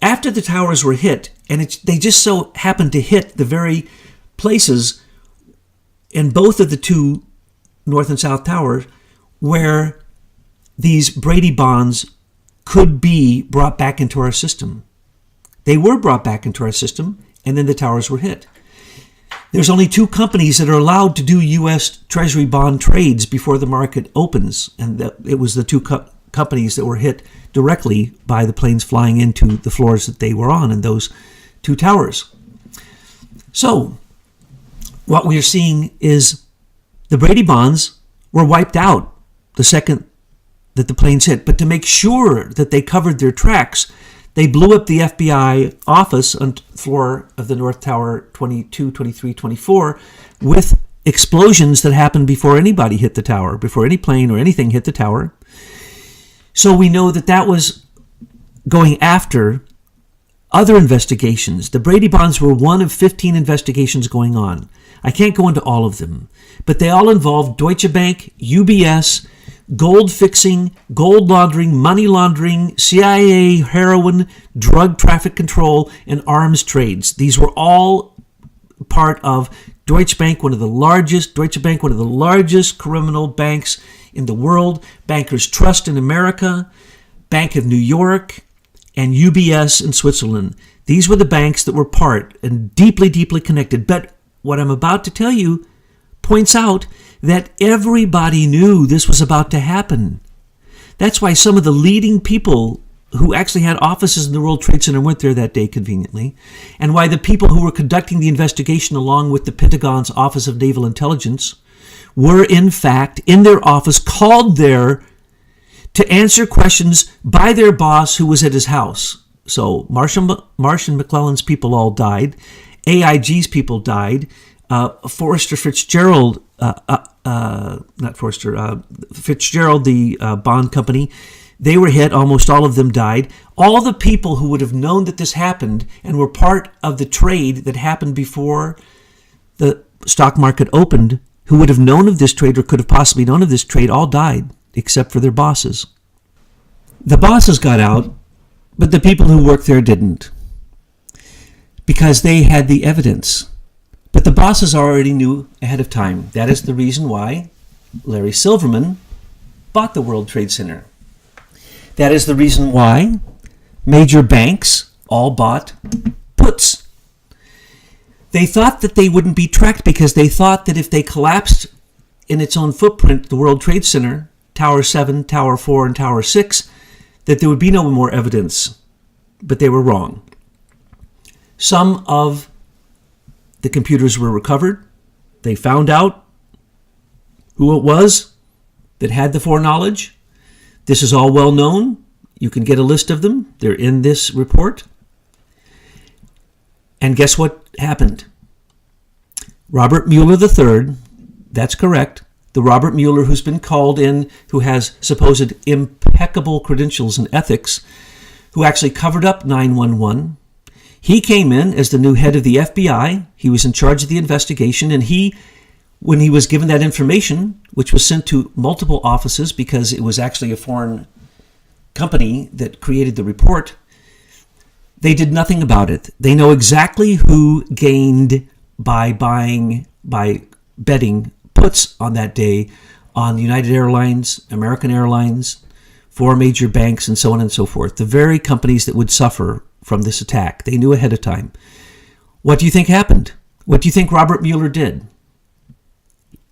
after the towers were hit, and they just so happened to hit the very places in both of the two North and South Towers where these Brady bonds could be brought back into our system. They were brought back into our system, and then the towers were hit. There's only two companies that are allowed to do U.S. Treasury bond trades before the market opens, and it was the two companies that were hit directly by the planes flying into the floors that they were on in those two towers. So what we are seeing is the Brady bonds were wiped out the second that the planes hit. But to make sure that they covered their tracks, they blew up the FBI office on the floor of the North Tower 22, 23, 24 with explosions that happened before anybody hit the tower, before any plane or anything hit the tower. So we know that that was going after other investigations. The Brady bonds were one of 15 investigations going on. I can't go into all of them, but they all involved Deutsche Bank, UBS, gold fixing, gold laundering, money laundering, CIA, heroin, drug traffic control, and arms trades. These were all part of Deutsche Bank, one of the largest criminal banks in the world, Bankers Trust in America, Bank of New York, and UBS in Switzerland. These were the banks that were part and deeply, deeply connected. But what I'm about to tell you points out that everybody knew this was about to happen. That's why some of the leading people who actually had offices in the World Trade Center went there that day conveniently, and why the people who were conducting the investigation along with the Pentagon's Office of Naval Intelligence were in fact in their office, called there to answer questions by their boss who was at his house. So Marsh and McClellan's people all died. AIG's people died. Fitzgerald, the bond company, they were hit. Almost all of them died. All the people who would have known that this happened and were part of the trade that happened before the stock market opened, who would have known of this trade or could have possibly known of this trade, all died except for their bosses. The bosses got out, but the people who worked there didn't, because they had the evidence. But the bosses already knew ahead of time. That is the reason why Larry Silverman bought the World Trade Center. That is the reason why major banks all bought puts. They thought that they wouldn't be tracked because they thought that if they collapsed in its own footprint, the World Trade Center, Tower 7, Tower 4, and Tower 6, that there would be no more evidence. But they were wrong. Some of the computers were recovered. They found out who it was that had the foreknowledge. This is all well known. You can get a list of them. They're in this report. And guess what happened? Robert Mueller III, that's correct, the Robert Mueller who's been called in, who has supposed impeccable credentials in ethics, who actually covered up 911. He came in as the new head of the FBI. He was in charge of the investigation, and when he was given that information, which was sent to multiple offices because it was actually a foreign company that created the report, they did nothing about it. They know exactly who gained by betting puts on that day on United Airlines, American Airlines, 4 major banks, and so on and so forth. The very companies that would suffer from this attack. They knew ahead of time. What do you think happened? What do you think Robert Mueller did?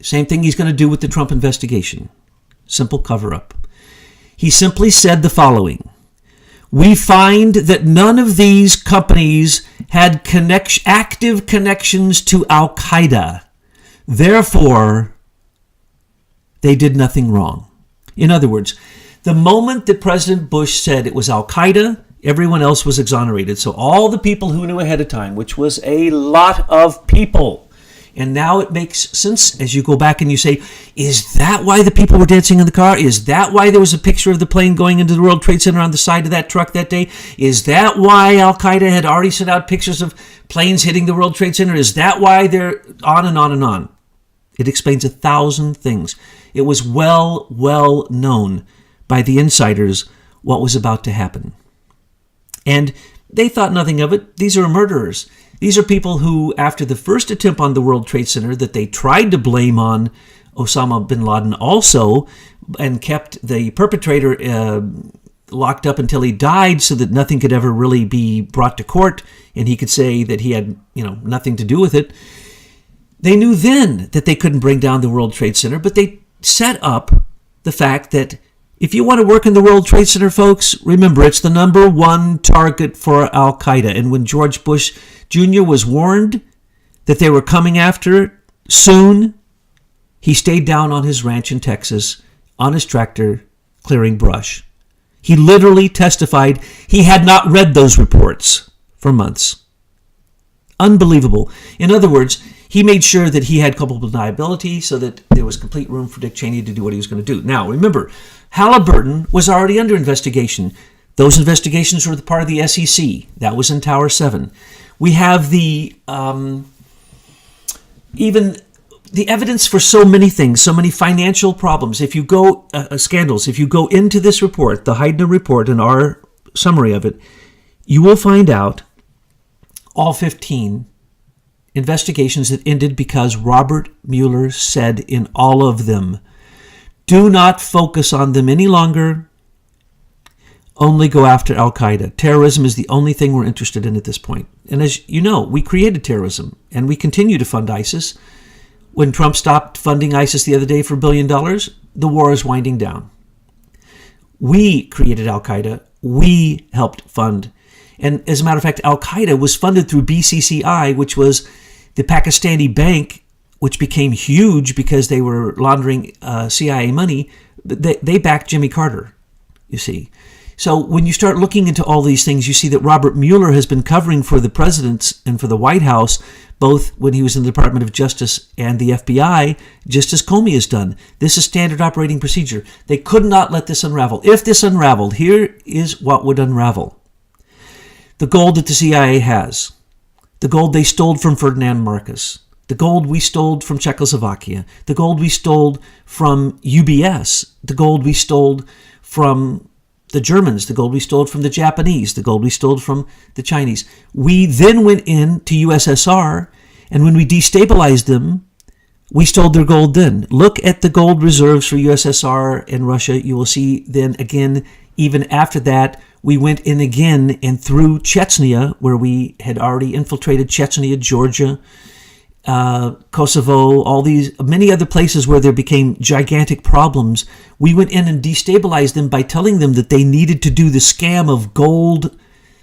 Same thing he's going to do with the Trump investigation. Simple cover-up. He simply said the following: we find that none of these companies had active connections to Al-Qaeda. Therefore, they did nothing wrong. In other words, the moment that President Bush said it was Al-Qaeda, everyone else was exonerated. So all the people who knew ahead of time, which was a lot of people, and now it makes sense as you go back and you say, is that why the people were dancing in the car? Is that why there was a picture of the plane going into the World Trade Center on the side of that truck that day? Is that why Al-Qaeda had already sent out pictures of planes hitting the World Trade Center? Is that why they're on and on and on? It explains 1,000 things. It was well known by the insiders what was about to happen. And they thought nothing of it. These are murderers. These are people who, after the first attempt on the World Trade Center that they tried to blame on Osama bin Laden also, and kept the perpetrator locked up until he died so that nothing could ever really be brought to court and he could say that he had, nothing to do with it. They knew then that they couldn't bring down the World Trade Center, but they set up the fact that if you want to work in the World Trade Center, folks, remember it's the number one target for Al-Qaeda. And when George Bush Jr. was warned that they were coming after it soon, he stayed down on his ranch in Texas on his tractor clearing brush. He literally testified he had not read those reports for months. Unbelievable. In other words, he made sure that he had culpable deniability so that there was complete room for Dick Cheney to do what he was going to do. Now, remember, Halliburton was already under investigation. Those investigations were part of the SEC. That was in Tower 7. We have the even the evidence for so many things, so many financial problems. If you go, scandals, if you go into this report, the Heidner report and our summary of it, you will find out all 15 investigations that ended because Robert Mueller said in all of them, do not focus on them any longer. Only go after Al-Qaeda. Terrorism is the only thing we're interested in at this point. And as you know, we created terrorism and we continue to fund ISIS. When Trump stopped funding ISIS the other day for $1 billion, the war is winding down. We created Al-Qaeda. We helped fund. And as a matter of fact, Al-Qaeda was funded through BCCI, which was the Pakistani bank, which became huge because they were laundering CIA money. They backed Jimmy Carter, you see. So when you start looking into all these things, you see that Robert Mueller has been covering for the presidents and for the White House, both when he was in the Department of Justice and the FBI, just as Comey has done. This is standard operating procedure. They could not let this unravel. If this unraveled, here is what would unravel. The gold that the CIA has, the gold they stole from Ferdinand Marcos, the gold we stole from Czechoslovakia, the gold we stole from UBS, the gold we stole from the Germans, the gold we stole from the Japanese, the gold we stole from the Chinese. We then went into USSR, and when we destabilized them, we stole their gold then. Look at the gold reserves for USSR and Russia. You will see then again, even after that, we went in again and through Chechnya, where we had already infiltrated Chechnya, Georgia, Kosovo, all these, many other places where there became gigantic problems. We went in and destabilized them by telling them that they needed to do the scam of gold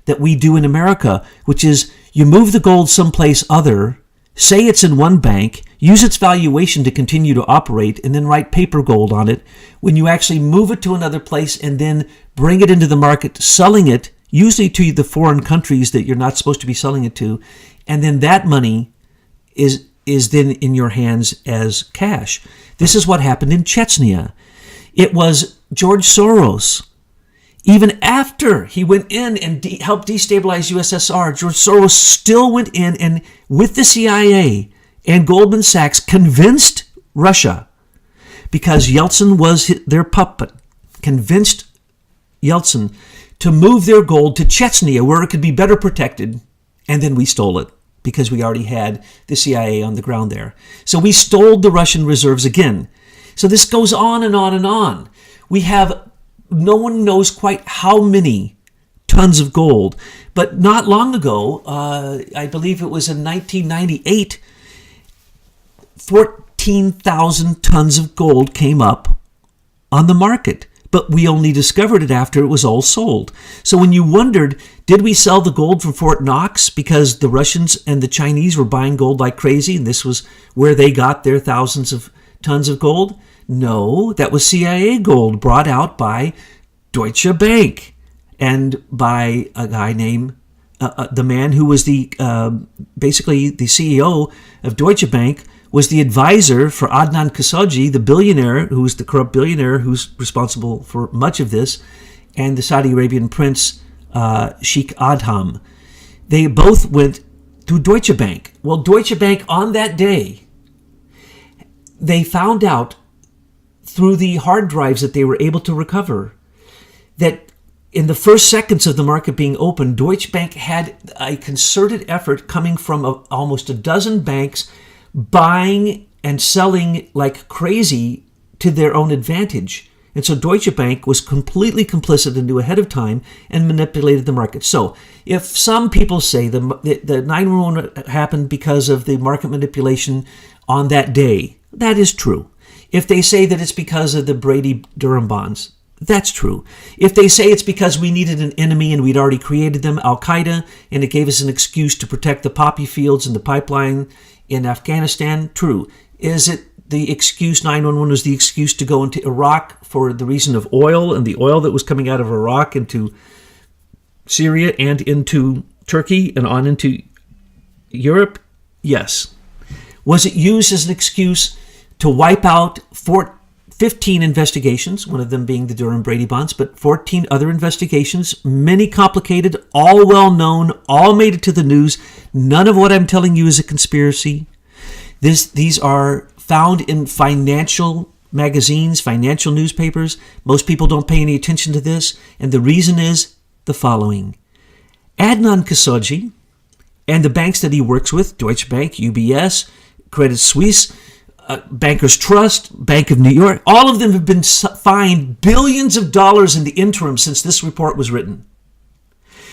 that we do in America, which is you move the gold someplace other, say it's in one bank, use its valuation to continue to operate, and then write paper gold on it. When you actually move it to another place and then bring it into the market, selling it, usually to the foreign countries that you're not supposed to be selling it to, and then that money is then in your hands as cash. This is what happened in Chechnya. It was George Soros. Even after he went in and helped destabilize USSR, George Soros still went in and with the CIA and Goldman Sachs convinced Russia, because Yeltsin was their puppet, convinced Yeltsin to move their gold to Chechnya where it could be better protected, and then we stole it, because we already had the CIA on the ground there. So we stole the Russian reserves again. So this goes on and on and on. We have, no one knows quite how many tons of gold. But not long ago, I believe it was in 1998, 14,000 tons of gold came up on the market but we only discovered it after it was all sold. So when you wondered, did we sell the gold from Fort Knox because the Russians and the Chinese were buying gold like crazy, and this was where they got their thousands of tons of gold? No, that was CIA gold brought out by Deutsche Bank and by a guy named the man who was basically the CEO of Deutsche Bank, was the advisor for Adnan Khashoggi, the billionaire, who was the corrupt billionaire who's responsible for much of this, and the Saudi Arabian prince, Sheikh Adham. They both went through Deutsche Bank. Well, Deutsche Bank on that day, they found out through the hard drives that they were able to recover that in the first seconds of the market being open, Deutsche Bank had a concerted effort coming from almost a dozen banks buying and selling like crazy to their own advantage. And so Deutsche Bank was completely complicit and knew ahead of time and manipulated the market. So if some people say the 911 happened because of the market manipulation on that day, that is true. If they say that it's because of the Brady-Durham bonds, that's true. If they say it's because we needed an enemy and we'd already created them, Al-Qaeda, and it gave us an excuse to protect the poppy fields and the pipeline in Afghanistan, true. Is it the excuse, 911 was the excuse to go into Iraq for the reason of oil and the oil that was coming out of Iraq into Syria and into Turkey and on into Europe? Yes. Was it used as an excuse to wipe out 15 investigations, one of them being the Durham-Brady bonds, but 14 other investigations, many complicated, all well-known, all made it to the news. None of what I'm telling you is a conspiracy. These are found in financial magazines, financial newspapers. Most people don't pay any attention to this, and the reason is the following. Adnan Khashoggi and the banks that he works with, Deutsche Bank, UBS, Credit Suisse, Bankers Trust, Bank of New York, all of them have been fined billions of dollars in the interim since this report was written.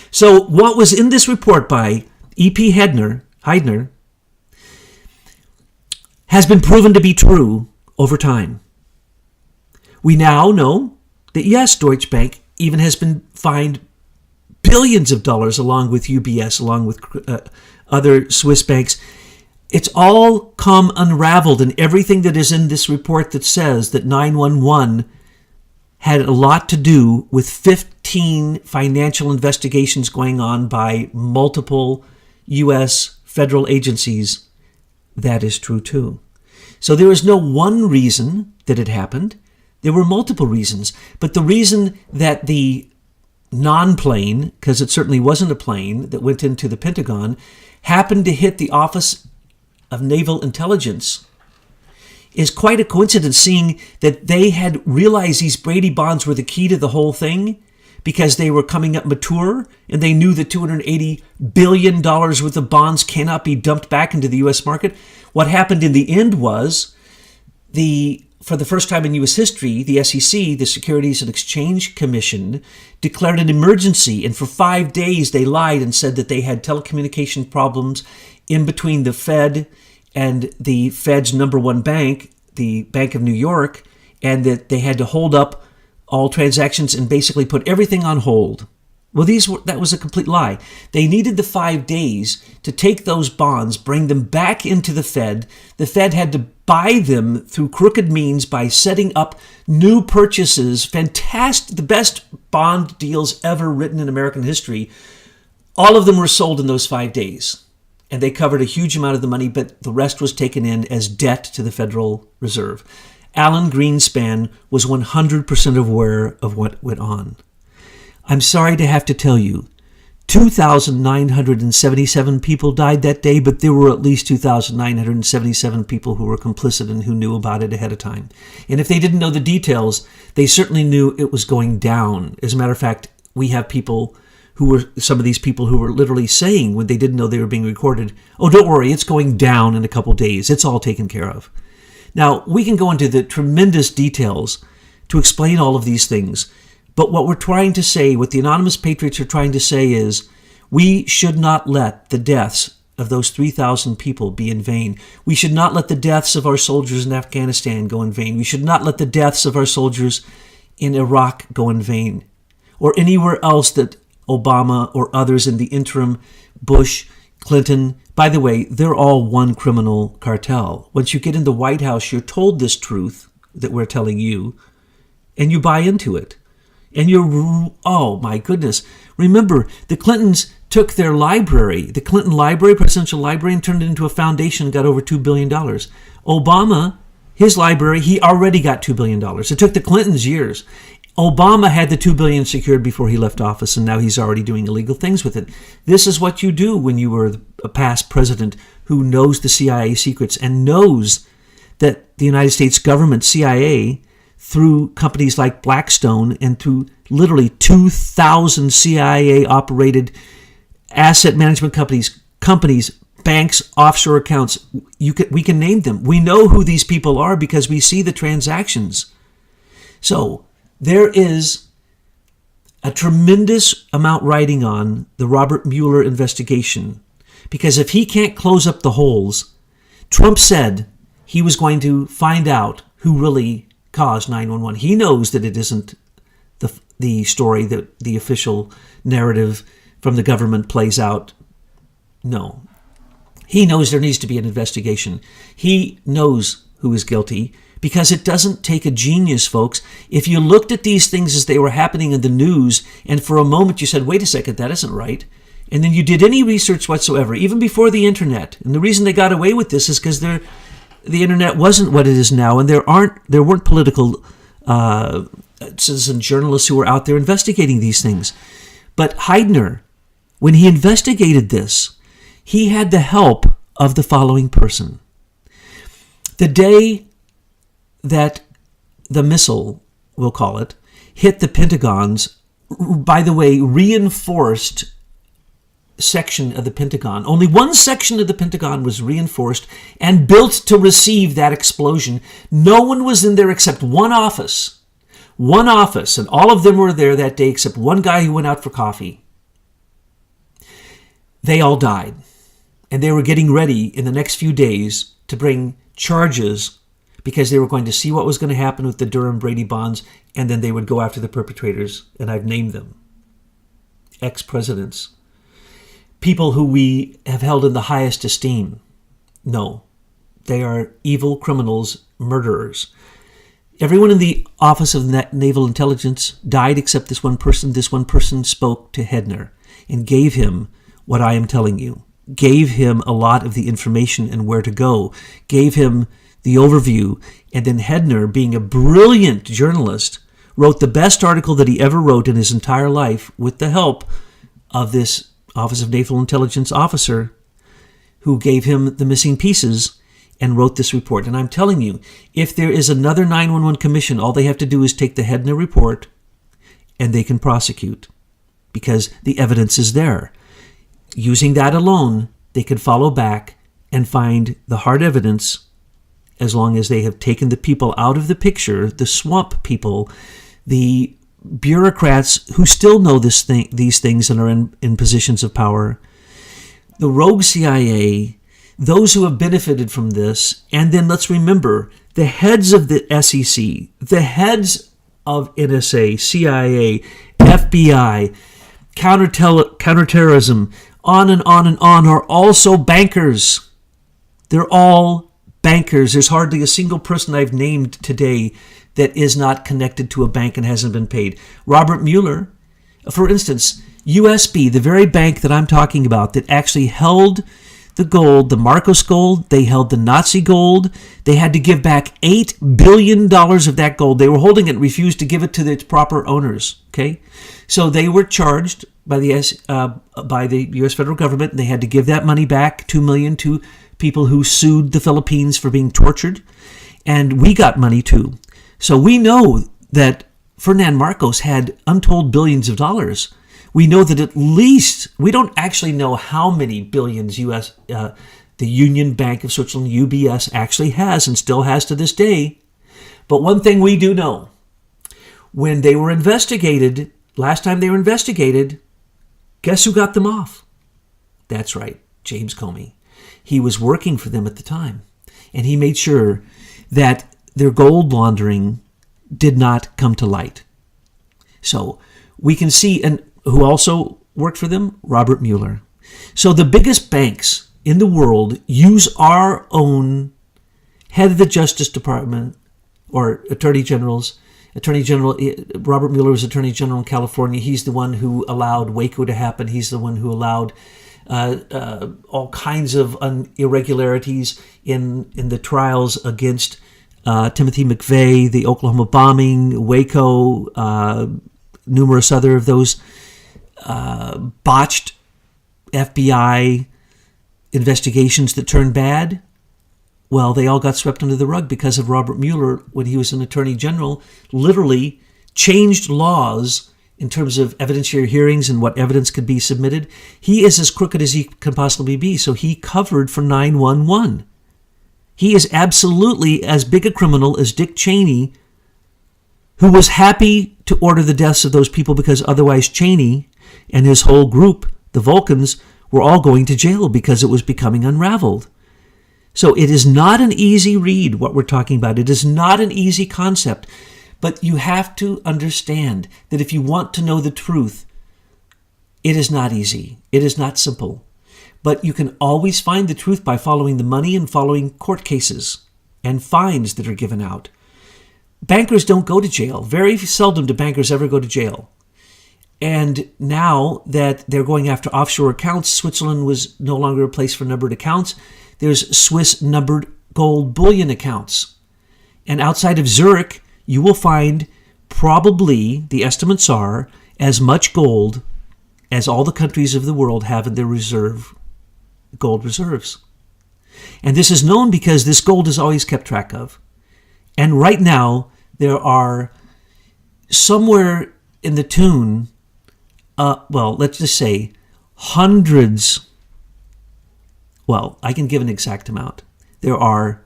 So what was in this report by E.P. Heidner has been proven to be true over time. We now know that yes, Deutsche Bank even has been fined billions of dollars along with UBS, along with other Swiss banks. It's all come unraveled, and everything that is in this report that says that 911 had a lot to do with 15 financial investigations going on by multiple U.S. federal agencies, that is true too. So there is no one reason that it happened. There were multiple reasons. But the reason that the non-plane, because it certainly wasn't a plane that went into the Pentagon, happened to hit the Office of Naval Intelligence is quite a coincidence, seeing that they had realized these Brady bonds were the key to the whole thing because they were coming up mature and they knew that $280 billion worth of bonds cannot be dumped back into the U.S. market. What happened in the end was for the first time in U.S. history, the SEC, the Securities and Exchange Commission, declared an emergency, and for 5 days they lied and said that they had telecommunication problems in between the Fed and the Fed's number one bank, the Bank of New York, and that they had to hold up all transactions and basically put everything on hold. Well, that was a complete lie. They needed the 5 days to take those bonds, bring them back into the Fed. The Fed had to buy them through crooked means by setting up new purchases, fantastic, the best bond deals ever written in American history. All of them were sold in those 5 days, and they covered a huge amount of the money, but the rest was taken in as debt to the Federal Reserve. Alan Greenspan was 100% aware of what went on. I'm sorry to have to tell you, 2,977 people died that day, but there were at least 2,977 people who were complicit and who knew about it ahead of time. And if they didn't know the details, they certainly knew it was going down. As a matter of fact, we have some of these people who were literally saying when they didn't know they were being recorded, oh, don't worry, it's going down in a couple days. It's all taken care of. Now, we can go into the tremendous details to explain all of these things. But what we're trying to say, what the Anonymous Patriots are trying to say is, we should not let the deaths of those 3,000 people be in vain. We should not let the deaths of our soldiers in Afghanistan go in vain. We should not let the deaths of our soldiers in Iraq go in vain, or anywhere else that Obama or others in the interim, Bush, Clinton, by the way, they're all one criminal cartel. Once you get in the White House, you're told this truth that we're telling you, and you buy into it. And you're, oh my goodness. Remember, the Clintons took their library, the Clinton Library, Presidential Library, and turned it into a foundation and got over $2 billion. Obama, his library, he already got $2 billion. It took the Clintons years. Obama had the $2 billion secured before he left office, and now he's already doing illegal things with it. This is what you do when you were a past president who knows the CIA secrets and knows that the United States government, CIA, through companies like Blackstone and through literally 2,000 CIA-operated asset management companies, banks, offshore accounts, we can name them. We know who these people are because we see the transactions. So there is a tremendous amount riding on the Robert Mueller investigation, because if he can't close up the holes, Trump said he was going to find out who really caused 9/11. He knows that it isn't the story that the official narrative from the government plays out. No. He knows there needs to be an investigation. He knows who is guilty, because it doesn't take a genius, folks. If you looked at these things as they were happening in the news, and for a moment you said, wait a second, that isn't right, and then you did any research whatsoever, even before the internet, and the reason they got away with this is because the internet wasn't what it is now, and there weren't political citizen journalists who were out there investigating these things. But Heidner, when he investigated this, he had the help of the following person. The day that the missile, we'll call it, hit the Pentagon's, by the way, reinforced section of the Pentagon. Only one section of the Pentagon was reinforced and built to receive that explosion. No one was in there except one office. One office, and all of them were there that day except one guy who went out for coffee. They all died. And they were getting ready in the next few days to bring charges, because they were going to see what was going to happen with the Durham-Brady bonds, and then they would go after the perpetrators, and I've named them. Ex-presidents. People who we have held in the highest esteem. No, they are evil criminals, murderers. Everyone in the Office of Naval Intelligence died except this one person. This one person spoke to Heidner and gave him what I am telling you. Gave him a lot of the information and where to go. Gave him the overview. And then Heidner, being a brilliant journalist, wrote the best article that he ever wrote in his entire life with the help of this Office of Naval Intelligence officer who gave him the missing pieces and wrote this report. And I'm telling you, if there is another 911 commission, all they have to do is take the Heidner report and they can prosecute, because the evidence is there. Using that alone, they can follow back and find the hard evidence, as long as they have taken the people out of the picture, the swamp people, the bureaucrats who still know these things and are in positions of power, the rogue CIA, those who have benefited from this. And then let's remember, the heads of the SEC, the heads of NSA, CIA, FBI, counterterrorism, on and on and on, are also bankers. They're all bankers. There's hardly a single person I've named today that is not connected to a bank and hasn't been paid. Robert Mueller, for instance, USB, the very bank that I'm talking about that actually held the gold, the Marcos gold, they held the Nazi gold. They had to give back $8 billion of that gold. They were holding it, refused to give it to its proper owners. Okay, so they were charged by the U.S. federal government, and they had to give that money back, $2 million, to people who sued the Philippines for being tortured. And we got money too. So we know that Ferdinand Marcos had untold billions of dollars. We know that at least, we don't actually know how many billions the Union Bank of Switzerland, UBS, actually has and still has to this day. But one thing we do know, when they were investigated, last time they were investigated, guess who got them off? That's right, James Comey. He was working for them at the time, and he made sure that their gold laundering did not come to light. So we can see, and who also worked for them? Robert Mueller. So the biggest banks in the world use our own head of the Justice Department or Attorney General, Robert Mueller was Attorney General in California. He's the one who allowed Waco to happen. He's the one who allowed all kinds of irregularities in the trials against Timothy McVeigh, the Oklahoma bombing, Waco, numerous other of those botched FBI investigations that turned bad. Well, they all got swept under the rug because of Robert Mueller, when he was an attorney general, literally changed laws in terms of evidentiary hearings and what evidence could be submitted. He is as crooked as he can possibly be, so he covered for 9/11. He is absolutely as big a criminal as Dick Cheney, who was happy to order the deaths of those people because otherwise Cheney and his whole group, the Vulcans, were all going to jail because it was becoming unraveled. So it is not an easy read, what we're talking about. It is not an easy concept. But you have to understand that if you want to know the truth, it is not easy. It is not simple. But you can always find the truth by following the money and following court cases and fines that are given out. Bankers don't go to jail. Very seldom do bankers ever go to jail. And now that they're going after offshore accounts, Switzerland was no longer a place for numbered accounts. There's Swiss numbered gold bullion accounts. And outside of Zurich, you will find probably, the estimates are, as much gold as all the countries of the world have in their gold reserves. And this is known because this gold is always kept track of. And right now, there are somewhere in the tune, let's just say hundreds. Well, I can give an exact amount. There are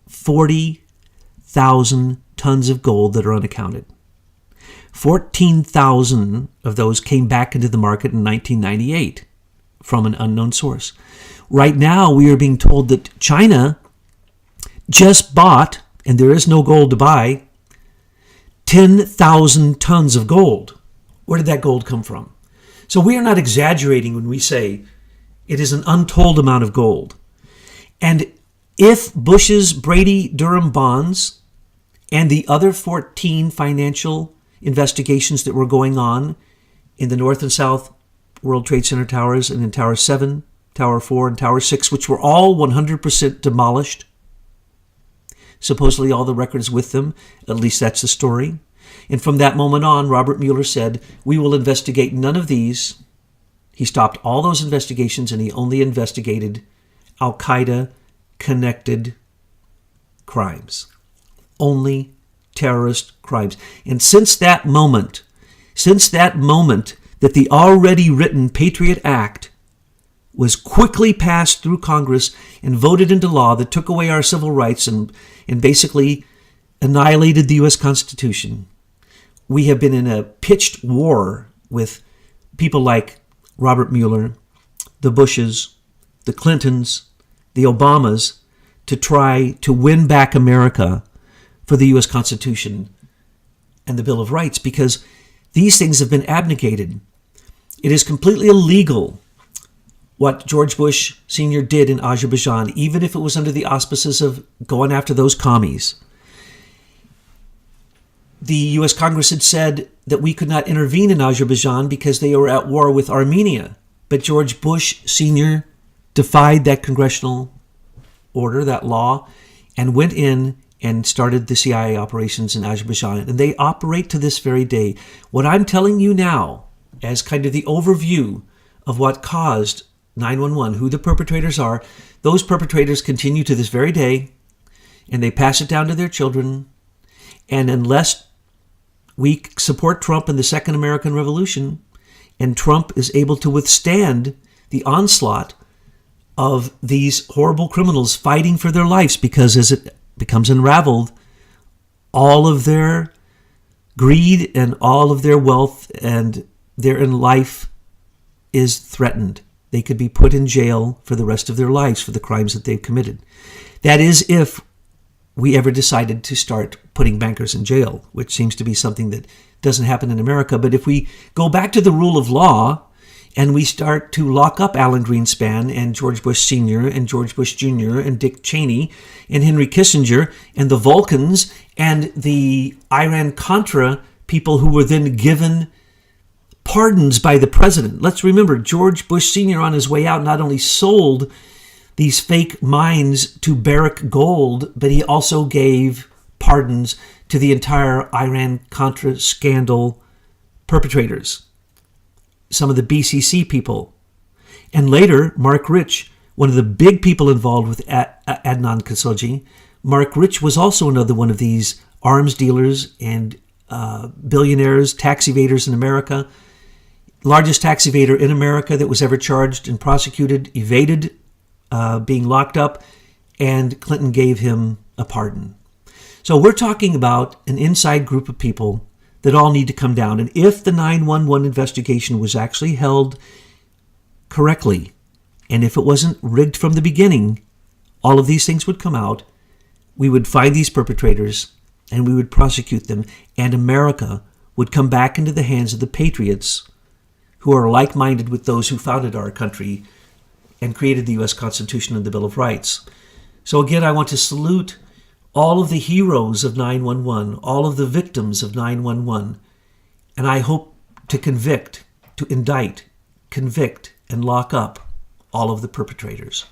40,000 tons of gold that are unaccounted. 14,000 of those came back into the market in 1998 from an unknown source. Right now, we are being told that China just bought, and there is no gold to buy, 10,000 tons of gold. Where did that gold come from? So we are not exaggerating when we say it is an untold amount of gold. And if Bush's Brady Durham bonds and the other 14 financial investigations that were going on in the North and South World Trade Center towers and in Tower 7, Tower 4, and Tower 6, which were all 100% demolished, supposedly all the records with them, at least that's the story. And from that moment on, Robert Mueller said, we will investigate none of these. He stopped all those investigations and he only investigated Al-Qaeda-connected crimes. Only terrorist crimes. And since that moment that the already written Patriot Act was quickly passed through Congress and voted into law that took away our civil rights and basically annihilated the U.S. Constitution, we have been in a pitched war with people like Robert Mueller, the Bushes, the Clintons, the Obamas, to try to win back America for the U.S. Constitution and the Bill of Rights, because these things have been abnegated. It is completely illegal what George Bush Sr. did in Azerbaijan, even if it was under the auspices of going after those commies. The U.S. Congress had said that we could not intervene in Azerbaijan because they were at war with Armenia. But George Bush Sr. defied that congressional order, that law, and went in and started the CIA operations in Azerbaijan. And they operate to this very day. What I'm telling you now, as kind of the overview of what caused 9/11, who the perpetrators are, those perpetrators continue to this very day, and they pass it down to their children. And unless we support Trump in the Second American Revolution, and Trump is able to withstand the onslaught of these horrible criminals fighting for their lives, because as it becomes unraveled, all of their greed and all of their wealth and their in life is threatened. They could be put in jail for the rest of their lives for the crimes that they've committed. That is if we ever decided to start putting bankers in jail, which seems to be something that doesn't happen in America. But if we go back to the rule of law and we start to lock up Alan Greenspan and George Bush Sr. and George Bush Jr. and Dick Cheney and Henry Kissinger and the Vulcans and the Iran-Contra people who were then given pardons by the president. Let's remember, George Bush Sr. on his way out not only sold these fake mines to Barrick Gold, but he also gave pardons to the entire Iran-Contra scandal perpetrators, some of the BCC people. And later, Mark Rich, one of the big people involved with Adnan Khashoggi, Mark Rich was also another one of these arms dealers and billionaires, tax evaders in America. Largest tax evader in America that was ever charged and prosecuted, evaded being locked up, and Clinton gave him a pardon. So we're talking about an inside group of people that all need to come down. And if the 9/11 investigation was actually held correctly, and if it wasn't rigged from the beginning, all of these things would come out. We would find these perpetrators and we would prosecute them, and America would come back into the hands of the patriots who are like-minded with those who founded our country and created the U.S. Constitution and the Bill of Rights. So again, I want to salute all of the heroes of 9/11, all of the victims of 9/11, and I hope to convict, to indict, convict, and lock up all of the perpetrators.